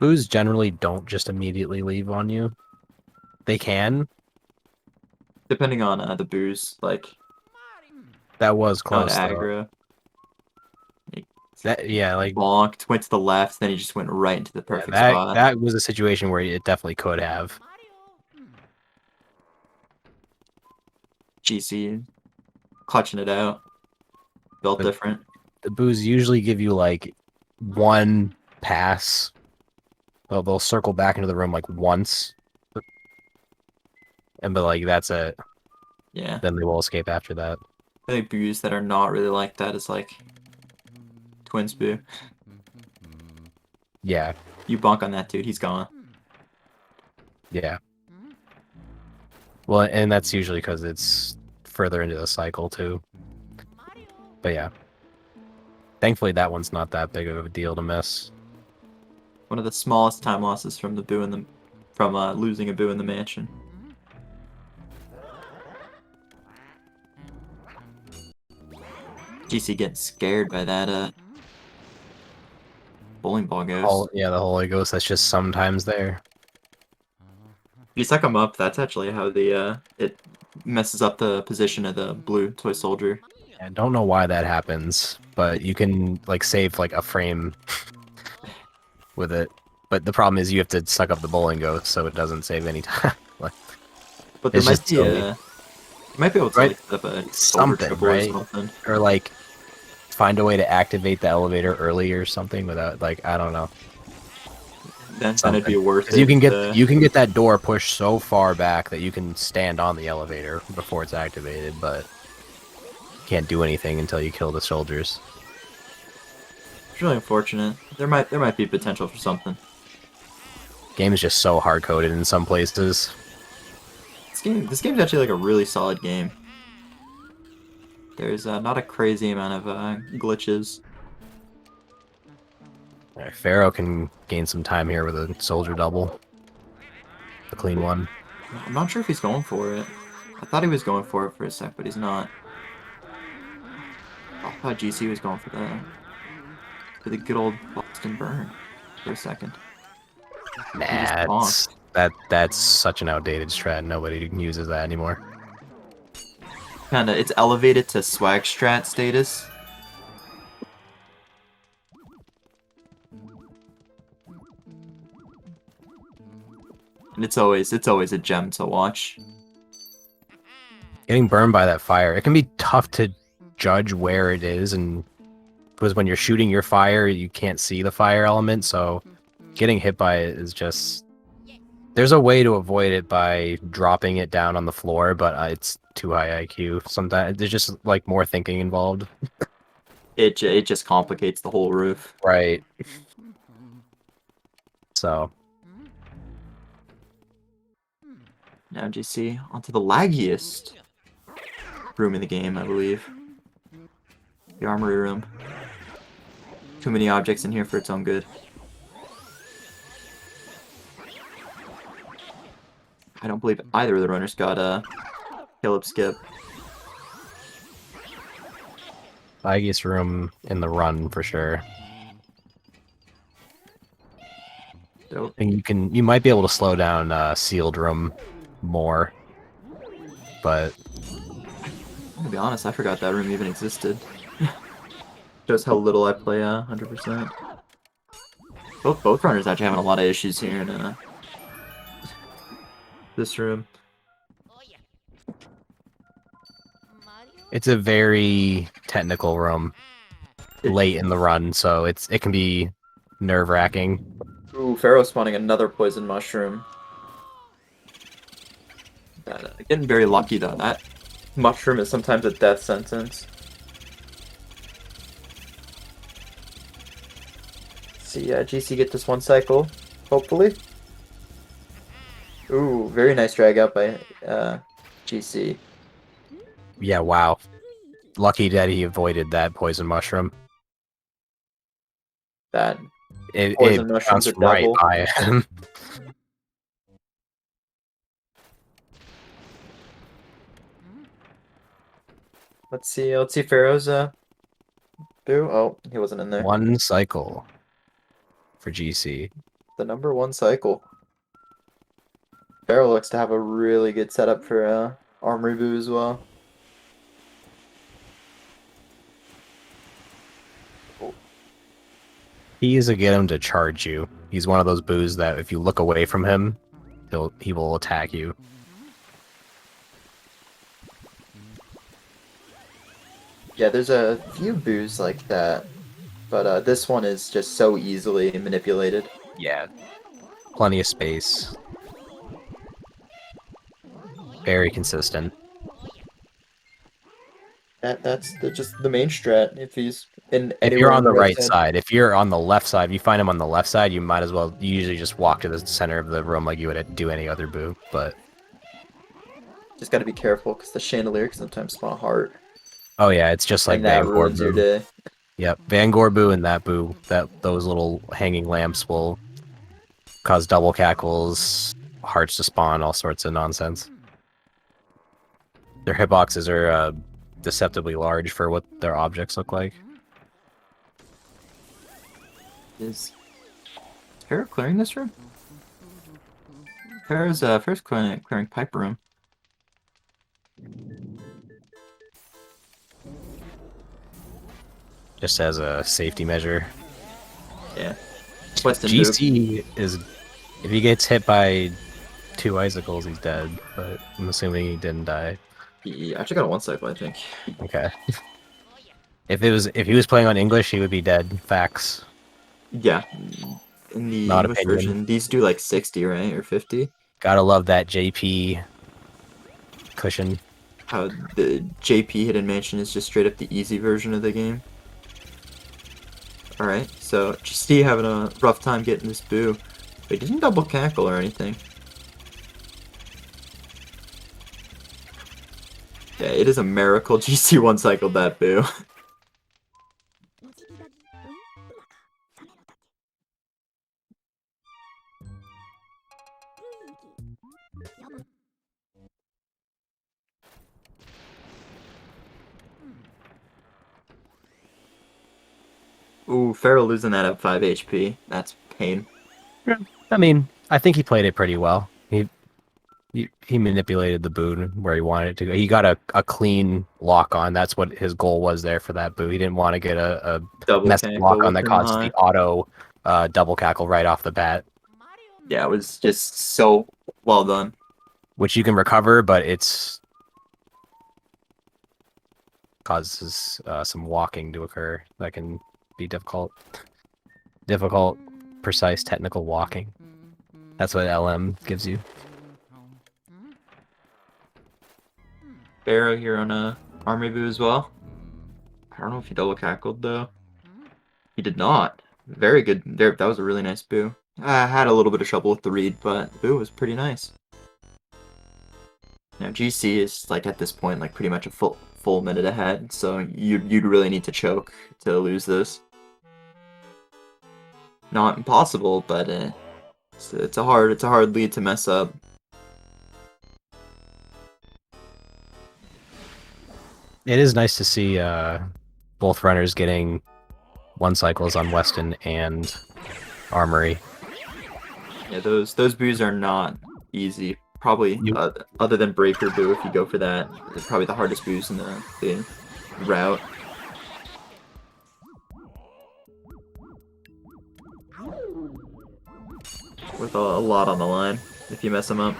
Boos generally don't just immediately leave on you. They can. Depending on the boos, like That was not close though. aggro. That, yeah, like Bonked, went to the left, then he just went right into the perfect spot. that was a situation where it definitely could have. GC clutching it out. Built But different. the boos usually give you like one pass. They'll circle back into the room like once. But like that's it. Yeah. Then they will escape after that. I think boos that are not really like that is like Twins boo. Yeah. You bonk on that dude, he's gone. Yeah. Well, and that's usually because it's further into the cycle too. But yeah. Thankfully that one's not that big of a deal to miss. One of the smallest time losses from the boo in the losing a boo in the mansion. GC getting scared by that bowling ball Oh ghost. yeah, the Holy Ghost. That's just sometimes there. If you suck them up, that's actually how the it messes up the position of the blue toy soldier. I don't know why that happens, but you can like save like a frame with it. But the problem is you have to suck up the bowling ghost, so it doesn't save any time. Like, But there it's might just be silly, a you might be able to right? like set up a soldier Something, triple or right? something. Or like find a way to activate the elevator early or something without like I don't know Then it'd something. be worth Because it. you can get that door pushed so far back that you can stand on the elevator before it's activated, but you can't do anything until you kill the soldiers. It's really unfortunate. There might be potential for something. Game is just so hard coded in some places. This game's actually like a really solid game. There's not a crazy amount of glitches. Alright, Pharaoh can gain some time here with a soldier double, the clean one. I'm not sure if he's going for it. I thought he was going for it for a sec, but he's not. I thought GC was going for the good old Boston burn for a second. He just Nah, paused. that's such an outdated strat. Nobody uses that anymore. It's elevated to swag strat status. And it's always a gem to watch. Getting burned by that fire, it can be tough to judge where it is, and because when you're shooting your fire, you can't see the fire element, so getting hit by it is just... There's a way to avoid it by dropping it down on the floor, but it's too high IQ. Sometimes there's just like more thinking involved. It just complicates the whole roof. Right. So Now GC onto the laggiest room in the game, I believe. The armory room. Too many objects in here for its own good. I don't believe either of the runners got a kill up skip. laggiest room in the run for sure. Dope. And you might be able to slow down sealed room more, but I'm gonna be honest, I forgot that room even existed. Shows how little I play 100%. Both runners actually having a lot of issues here in this room. it's a very technical room late in the run, so it can be nerve-wracking. Ooh, Pharaoh spawning another poison mushroom. Getting very lucky though. That mushroom is sometimes a death sentence. See, GC get this one cycle, hopefully. Ooh, very nice drag out by GC. Yeah, wow. Lucky that he avoided that poison mushroom. That It poison mushroom's bounced a right devil. by him. Let's see Pharaoh's boo. Oh, he wasn't in there. One cycle for GC. The number one cycle. Pharaoh looks to have a really good setup for Armory Boo as well. He is a get him to charge you. He's one of those boos that if you look away from him, he will attack you. Yeah, there's a few boos like that, but this one is just so easily manipulated. Yeah. Plenty of space. Very consistent. That's just the main strat. If he's in If anywhere you're on the the right side, if you're on the left side, if you find him on the left side, you might as well usually just walk to the center of the room like you would do any other boo, but... Just gotta be careful, because the chandelier can sometimes spawn a heart. Oh yeah, it's just like And that Vanguard ruins your boo. day. Yep, Vanguard boo and that boo, those little hanging lamps will cause double cackles, hearts to spawn, all sorts of nonsense. Their hitboxes are deceptively large for what their objects look like. Is Ferro clearing this room? Ferro's first clearing pipe room. Just as a safety measure. Yeah. Weston GC is, if he gets hit by 2 icicles, he's dead. But I'm assuming he didn't die. He actually got a 1 cycle, I think. Okay. If he was playing on English, he would be dead. Facts. Yeah. In the Not English opinion. version, these do like 60, right? Or 50? Gotta love that JP cushion. How the JP Hidden Mansion is just straight up the easy version of the game. Alright, so GC having a rough time getting this boo. But he didn't double cackle or anything. Yeah, it is a miracle GC 1 cycled that boo. Ooh, Ferro losing that at 5 HP. That's pain. I mean, I think he played it pretty well. He manipulated the boon where he wanted it to go. He got a clean lock on. That's what his goal was there for that boo. He didn't want to get a Double messy cackle lock on with that him caused high. the auto double cackle right off the bat. Yeah, it was just so well done. Which you can recover, but it's causes some walking to occur that can be difficult. Difficult, precise, technical walking. That's what LM gives you. Barrow here on a army boo as well. I don't know if he double cackled though. He did not. Very good. There, that was a really nice boo. I had a little bit of trouble with the read, but the boo was pretty nice. Now GC is like at this point like pretty much a full minute ahead, so you'd really need to choke to lose this. Not impossible, but it's a hard lead to mess up. It is nice to see both runners getting 1 cycles on Weston and Armory. Yeah, those boos are not easy. Probably other than Breaker Boo, if you go for that, it's probably the hardest boos in the route. With a lot on the line if you mess them up.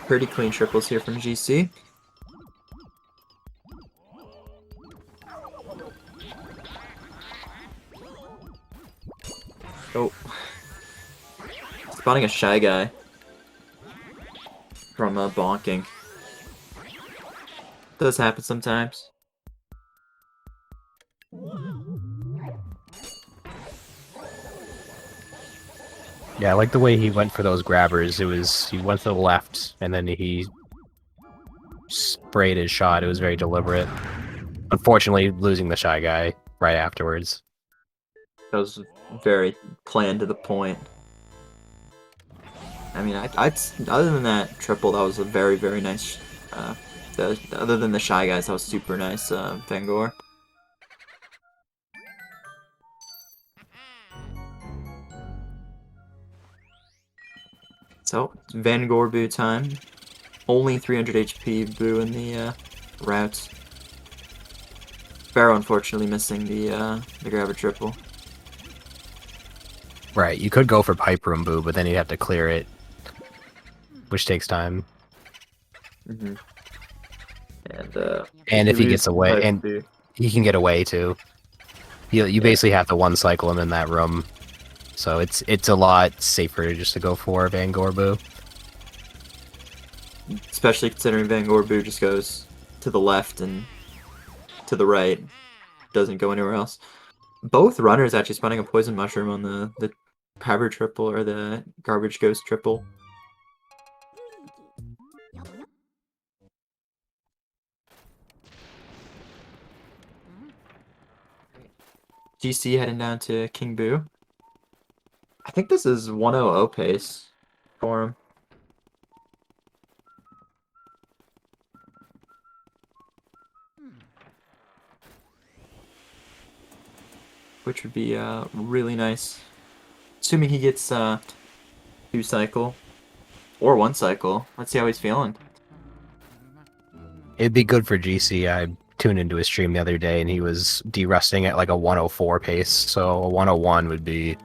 Pretty clean triples here from GC. Oh. Spotting a Shy Guy from bonking. Does happen sometimes. Yeah, I like the way he went for those grabbers. He went to the left, and then he sprayed his shot. It was very deliberate. Unfortunately, losing the Shy Guy right afterwards. That was very planned to the point. I mean, other than that triple, that was a very, very nice. Other than the Shy Guys, that was super nice, Vangor. So, it's Vangor Boo time. Only 300 HP Boo in the route. Pharaoh unfortunately missing the grabber triple. Right, you could go for Pipe Room Boo, but then you'd have to clear it, which takes time. Mm-hmm. And if he gets away, and Boo. he can get away too. You basically have to 1 cycle him in that room, so it's a lot safer just to go for Vangor Boo. Especially considering Vangor Boo just goes to the left and to the right, doesn't go anywhere else. Both runners actually spawning a poison mushroom on the Power triple or the garbage ghost triple. GC heading down to King Boo. I think this is 100 pace for him. Which would be really nice. Assuming he gets 2 cycle or 1 cycle. Let's see how he's feeling. It'd be good for GC. I tuned into his stream the other day, and he was derusting at like a 104 pace, so a 101 would be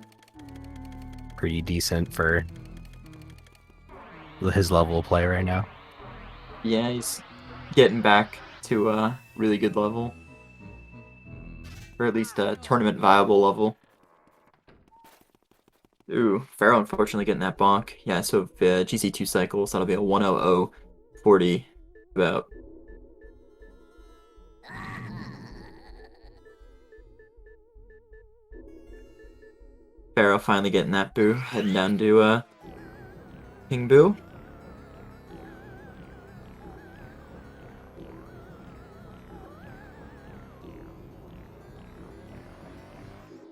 pretty decent for his level of play right now. Yeah, he's getting back to a really good level. Or at least a tournament viable level. Ooh, Ferro unfortunately getting that bonk. Yeah, so if GC 2 cycles, that'll be a 100-40 about. Ferro finally getting that boo, heading down to King Boo.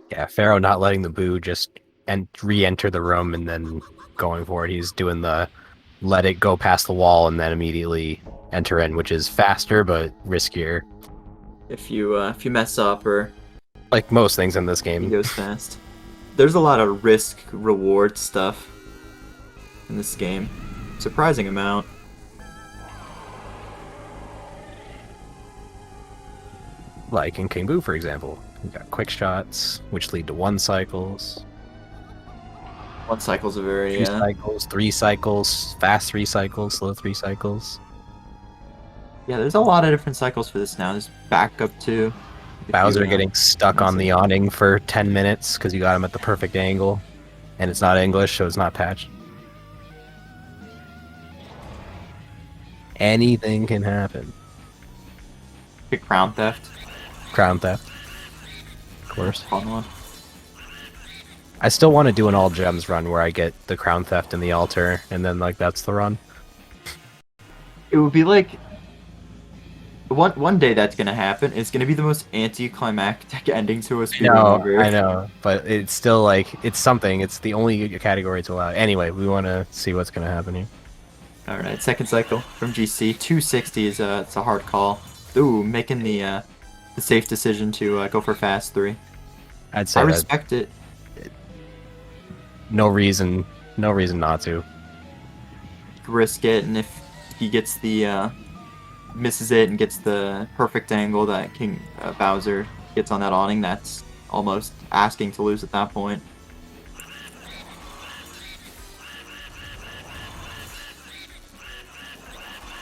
Yeah, Pharaoh not letting the boo just re-enter the room and then going for it. He's doing the let it go past the wall and then immediately enter in, which is faster but riskier. If you mess up or like most things in this he game, goes fast. There's a lot of risk reward stuff in this game. Surprising amount. like in King Boo, for example. You got quick shots, which lead to 1 cycles. 1 cycle's a very 2 cycles, 3 cycles, fast 3 cycles, slow 3 cycles. Yeah, there's a lot of different cycles for this now. There's backup too. Bowser getting stuck on the awning for 10 minutes because you got him at the perfect angle. And it's not English, so it's not patched. Anything can happen. Pick crown theft. Crown theft. Of course. Fun one. I still want to do an all gems run where I get the crown theft and the altar, and then like that's the run. It would be like one day that's gonna happen. It's gonna be the most anticlimactic ending to a speedrun ever. I know, but it's still like it's something. It's the only category to allow. Anyway, we want to see what's gonna happen here. All right, second cycle from GC. 260 is it's a hard call. Ooh, making the safe decision to go for fast 3. I'd say I respect it. No reason not to. Risk it, and if he gets the misses it and gets the perfect angle that King Bowser gets on that awning, that's almost asking to lose at that point.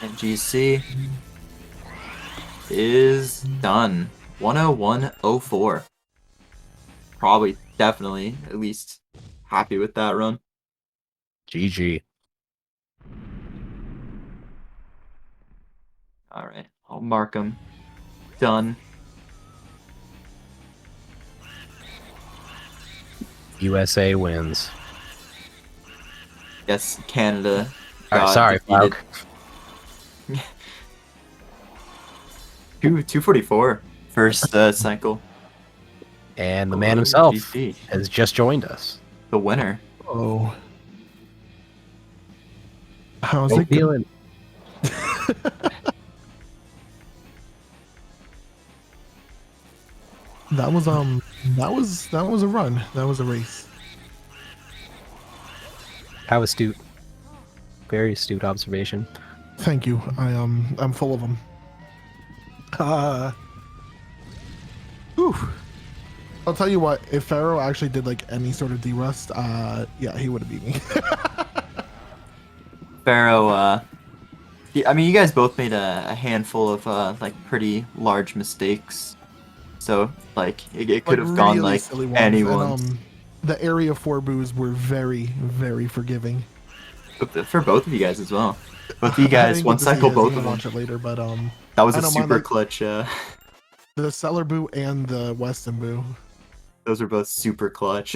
And GC is done. 101.04. Probably, definitely, at least happy with that run. GG. All right, I'll mark him. Done. USA wins. Yes, Canada. Alright, sorry, defeated. Falk. 244 first cycle. And the man himself GC. has just joined us. The winner. Oh. How's How it feeling? That was a run. That was a race. How astute. Very astute observation. Thank you. I'm full of them. Whew. I'll tell you what, if Pharaoh actually did like any sort of derust, yeah, he would have beat me. Pharaoh, yeah, I mean, you guys both made a handful of like pretty large mistakes. So like it could have gone like silly ones. anyone. And, the area 4 boos were very, very forgiving. For both of you guys as well. Both of you guys, one cycle, both of them. Watch it later, but That was I a don't mind, super like, clutch. the Cellar boo and the Weston boo. Those are both super clutch.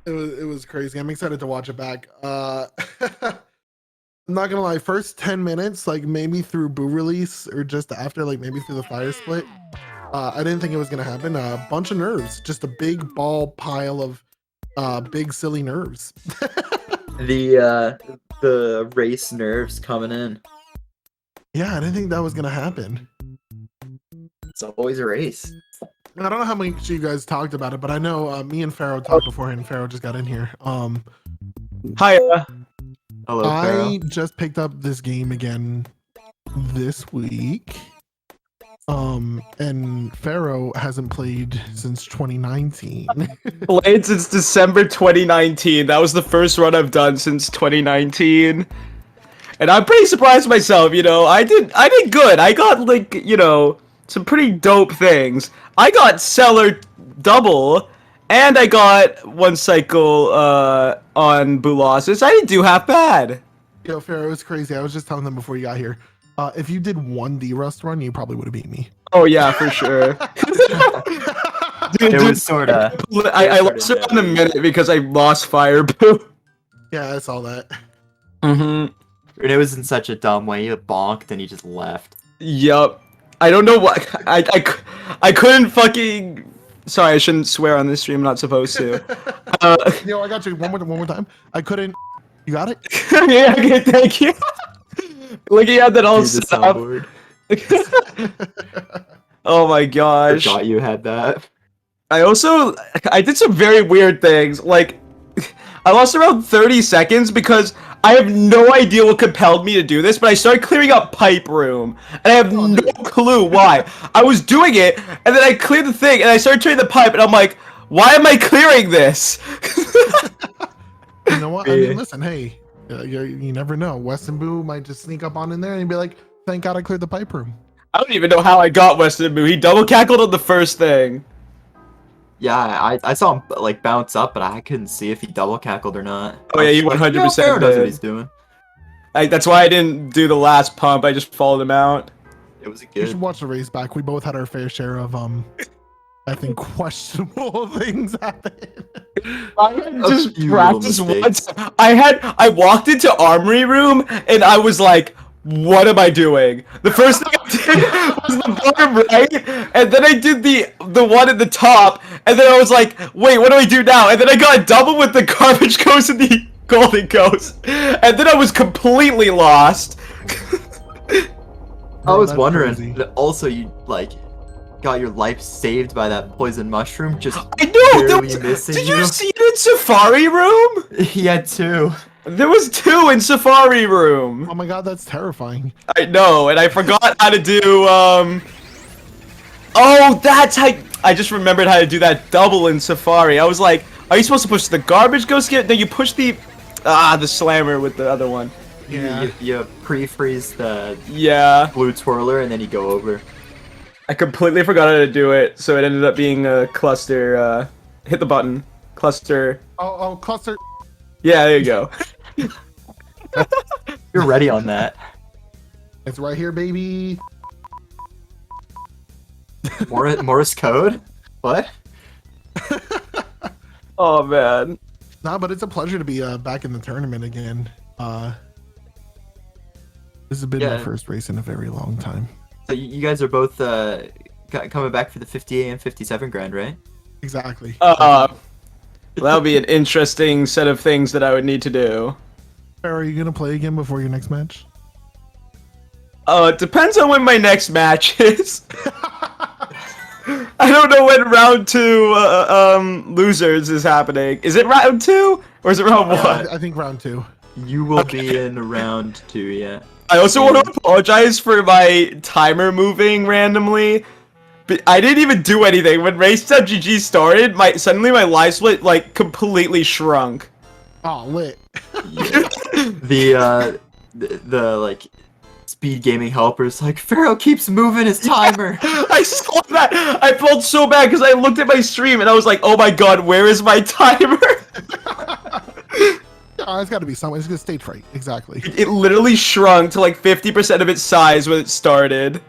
It was crazy. I'm excited to watch it back. I'm not gonna lie, first 10 minutes, like maybe through boo release or just after, like maybe through the fire split, I didn't think it was gonna happen. A bunch of nerves, just a big ball pile of big silly nerves. The race nerves coming in. Yeah, I didn't think that was gonna happen. It's always a race. I don't know how much you guys talked about it, but I know me and Pharaoh talked beforehand. Pharaoh just got in here. Hiya. Hello, Pharaoh. I just picked up this game again this week. And Pharaoh hasn't played since 2019. Played since December 2019. That was the first run I've done since 2019. And I'm pretty surprised myself, you know. I did good. I got like, you know, some pretty dope things. I got Cellar double, and I got one cycle on Bulasis. I didn't do half bad. Yo, Pharaoh, it was crazy. I was just telling them before you got here. If you did one D-Rust run, you probably would have beat me. Oh yeah, for sure. It was sort of. I lost it in a minute because I lost Fire Boo. Yeah, I saw that. Mm-hmm. And it was in such a dumb way. You bonked and he just left. Yup. I don't know what I couldn't fucking. Sorry, I shouldn't swear on this stream. I'm not supposed to. Yo, I got you one more time. I couldn't. You got it? Yeah. Okay. Thank you. Looking at that all See the set up. soundboard. Oh my gosh. Forgot you had that. I did some very weird things. Like, I lost around 30 seconds because I have no idea what compelled me to do this, but I started clearing out pipe room, and I have no clue why. I was doing it, and then I cleared the thing, and I started turning the pipe, and I'm like, why am I clearing this? You know what? I mean, listen, hey, you never know. Weston Boo might just sneak up on in there and be like, thank God I cleared the pipe room. I don't even know how I got Weston Boo. He double cackled on the first thing. Yeah, I saw him like bounce up, but I couldn't see if he double cackled or not. Oh yeah, you 100% Pharaoh knows what did. he's doing. That's why I didn't do the last pump. I just followed him out. It was You good. should watch the race back. We both had our fair share of I think questionable things happen. I had A just few practiced little once. I walked into armory room and I was like, what am I doing? The first thing I did was the bottom right, and then I did the one at the top, and then I was like, wait, what do I do now? And then I got a double with the garbage ghost and the golden ghost, and then I was completely lost. I was that's wondering. crazy. That also, you like got your life saved by that poison mushroom. Just I know. barely missing Did you see it in Safari Room? He had two. There was 2 in Safari Room. Oh my God, that's terrifying. I know, and I forgot how to do, Oh, that's how... I just remembered how to do that double in Safari. I was like, are you supposed to push the garbage ghost skip? Then you push the... the slammer with the other one. Yeah. You pre-freeze the Yeah. blue twirler, and then you go over. I completely forgot how to do it, so it ended up being a cluster, hit the button. Cluster... Oh, cluster. Yeah, there you go. You're ready on that. It's right here, baby. Morse code? What? Oh, man. Nah, but it's a pleasure to be back in the tournament again. This has been my first race in a very long time. So you guys are both coming back for the 58 and 57 grand, right? Exactly. That'll be an interesting set of things that I would need to do. Are you gonna play again before your next match? It depends on when my next match is. I don't know when round 2 losers is happening. Is it round 2 or is it round 1? I think round 2. You will be in round 2, yeah. I also want to apologize for my timer moving randomly. But I didn't even do anything. When Race.GG started, suddenly my live split like completely shrunk. Oh, lit. The like SpeedGaming helpers like Pharaoh keeps moving his timer. I saw that. I felt so bad because I looked at my stream and I was like, "Oh my god, where is my timer?" Oh, it's got to be somewhere. It's gonna stage fright. Exactly. It literally shrunk to like 50% of its size when it started.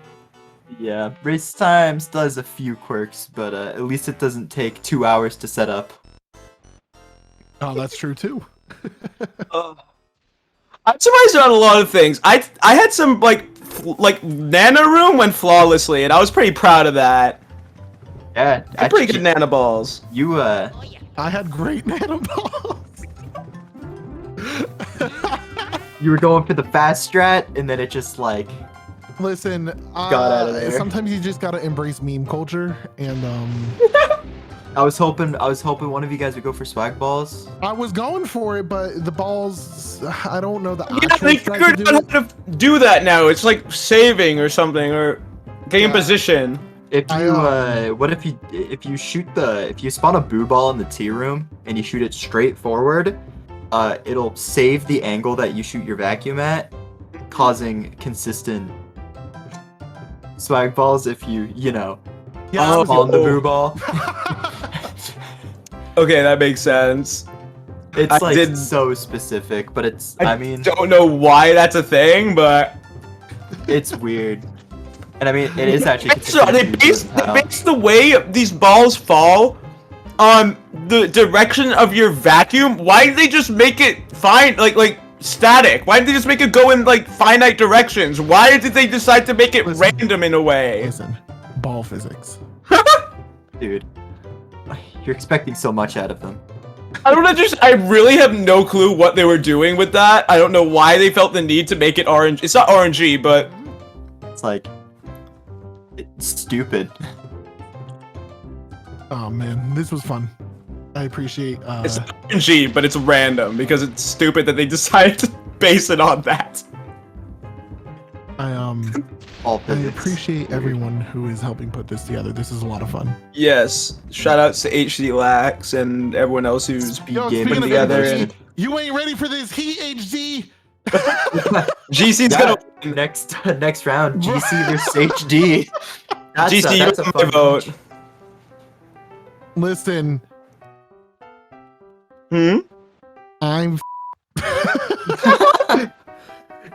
Yeah, race time still has a few quirks, but at least it doesn't take 2 hours to set up. Oh, that's true too. I'm surprised on a lot of things. I had some like Nana Room went flawlessly, and I was pretty proud of that. Yeah, I'm pretty good nanoballs. You I had great nanoballs. you were going for the fast strat, and then it just like Listen, got out of there. sometimes you just gotta embrace meme culture, and I was hoping one of you guys would go for swag balls. I was going for it, but the balls, I don't know the Yeah, actual they strat figured to do out it. how to do that now. It's like saving or something, or getting in Yeah. position. If you I, if you spawn a boo ball in the tea room and you shoot it straight forward, it'll save the angle that you shoot your vacuum at, causing consistent swag balls if you know Yeah, I was- spawn the boo ball. Okay, that makes sense. It's I like didn't- so specific, but it's I mean Don't know why that's a thing, but it's weird. And I mean it is actually so they considered base the way these balls fall on the direction of your vacuum. Why did they just make it fine like static? Why did they just make it go in like finite directions? Why did they decide to make it Listen. random in a way? Listen, ball physics. dude. You're expecting so much out of them. I really have no clue what they were doing with that. I don't know why they felt the need to make it orange. It's not RNG, but It's like it's stupid. Oh man, this was fun. I appreciate. it's RNG, but it's random because it's stupid that they decided to base it on that. All I physics. appreciate everyone who is helping put this together. This is a lot of fun. Yes, shout outs to HD Lax and everyone else who's Yo, Game speaking of together HD, and- you ain't ready for this heat, HD. GC's Yeah, gonna next round, GC versus HD. That's GC, you that's a have my fun vote. match. Listen, I'm.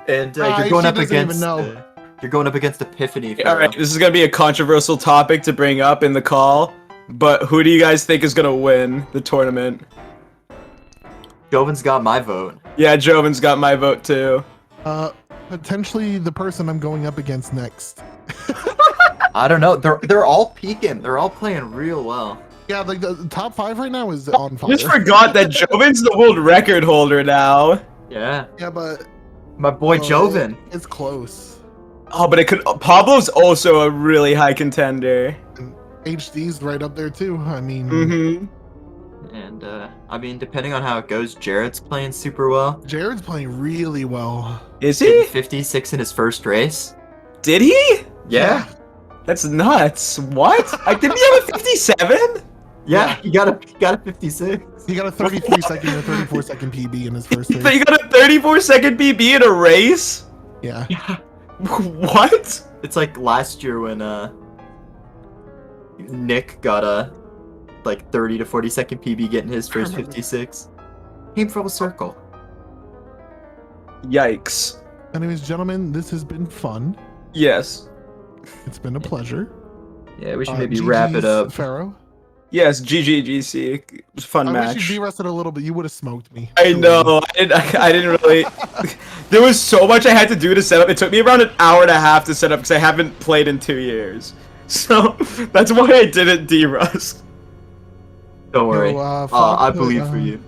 And Ah, you're going she up doesn't even against know. you're going up against Epiphany. All right, this is gonna be a controversial topic to bring up in the call, but who do you guys think is gonna win the tournament? Joven's got my vote. Yeah, Joven's got my vote too. Potentially the person I'm going up against next. I don't know. They're all peaking. They're all playing real well. Yeah, like the top 5 right now is on fire. Just forgot that Joven's the world record holder now. Yeah, Yeah, but my boy Joven. it's close. Oh, but it could. Pablo's also a really high contender. And HD's right up there too. I mean, Mm-hmm. And I mean, depending on how it goes, Jared's playing super well. Jared's playing really well. Is Hitting he? 56 in his first race. Did he? Yeah. That's nuts. What? Didn't he have a 57? Yeah, he got a 56. He got a 33 second or 34 second PB in his first But race. you got a 34-second PB in a race? Yeah. What? It's like last year when Nick got a like 30 to 40 second PB getting his first 56. Came full circle. Yikes. Anyways, gentlemen, this has been fun. Yes. It's been a pleasure. Yeah, we should maybe wrap it GG's up. Pharaoh. Yes, GG/GC. It was a fun I match. wish you de-rested a little bit. You would have smoked me. I know. I didn't really. There was so much I had to do to set up. It took me around an hour and a half to set up because I haven't played in 2 years. So that's why I didn't de-rust. Don't worry. Flock I put, believe for you.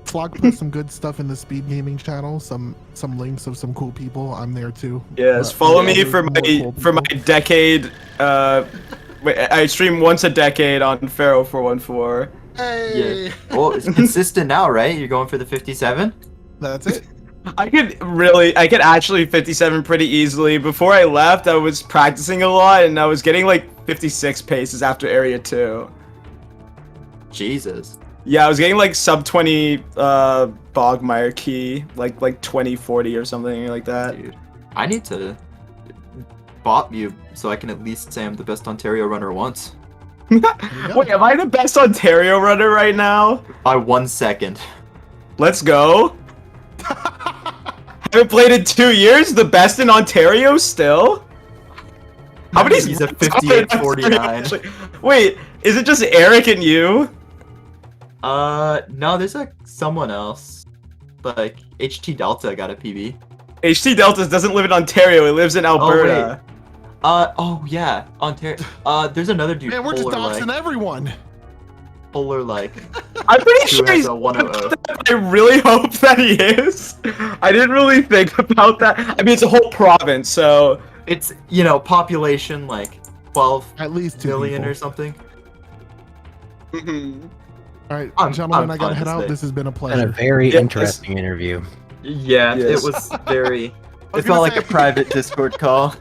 Flock put some good stuff in the Speed Gaming channel. Some links of some cool people. I'm there too. Yes, But follow there's me for more my cool people. decade. Wait, I stream once a decade on Ferro414. Hey, Yeah. Well, it's consistent now, right? You're going for the 57? that's it. I could actually 57 pretty easily. Before I left, I was practicing a lot, and I was getting like 56 paces after Area 2. Jesus. Yeah, I was getting like sub 20 Bogmire key, like 2040 or something like that. Dude. I need to bot you so I can at least say I'm the best Ontario runner once. Wait, am I the best Ontario runner right now? By 1 second. Let's go. Haven't played in 2 years. The best in Ontario still. How many? He's a 58-49. Wait, is it just Eric and you? No, there's like someone else. Like HT Delta got a PB. HT Deltas doesn't live in Ontario. He lives in Alberta. Oh yeah, Ontario. There's another dude. Man, we're just Polar doxing like, everyone. Polar like. I'm pretty Who sure has he's a 100. I really hope that he is. I didn't really think about that. I mean, it's a whole province, so It's population like 12 At least 2 million people. or something. Mhm. All right, I'm gentlemen, I gotta fine head to out. stay. This has been a And a pleasure. very Yes. interesting interview. Yeah, Yes. it was very. I was It felt gonna like a say- private Discord call.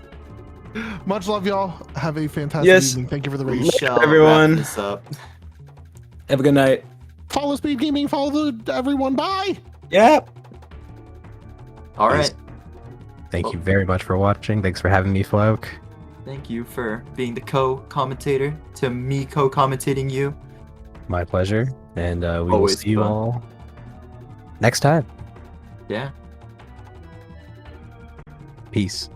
Much love, y'all. Have a fantastic Yes. evening. Thank you for the We raid. shall everyone. wrap this up. Have a good night. Follow Speed Gaming. Follow everyone. Bye. Yeah. All Peace. right. Thank you very much for watching. Thanks for having me, Floak. Thank you for being the co-commentator to me co-commentating you. My pleasure. And we will Always see you fun. all next time. Yeah. Peace.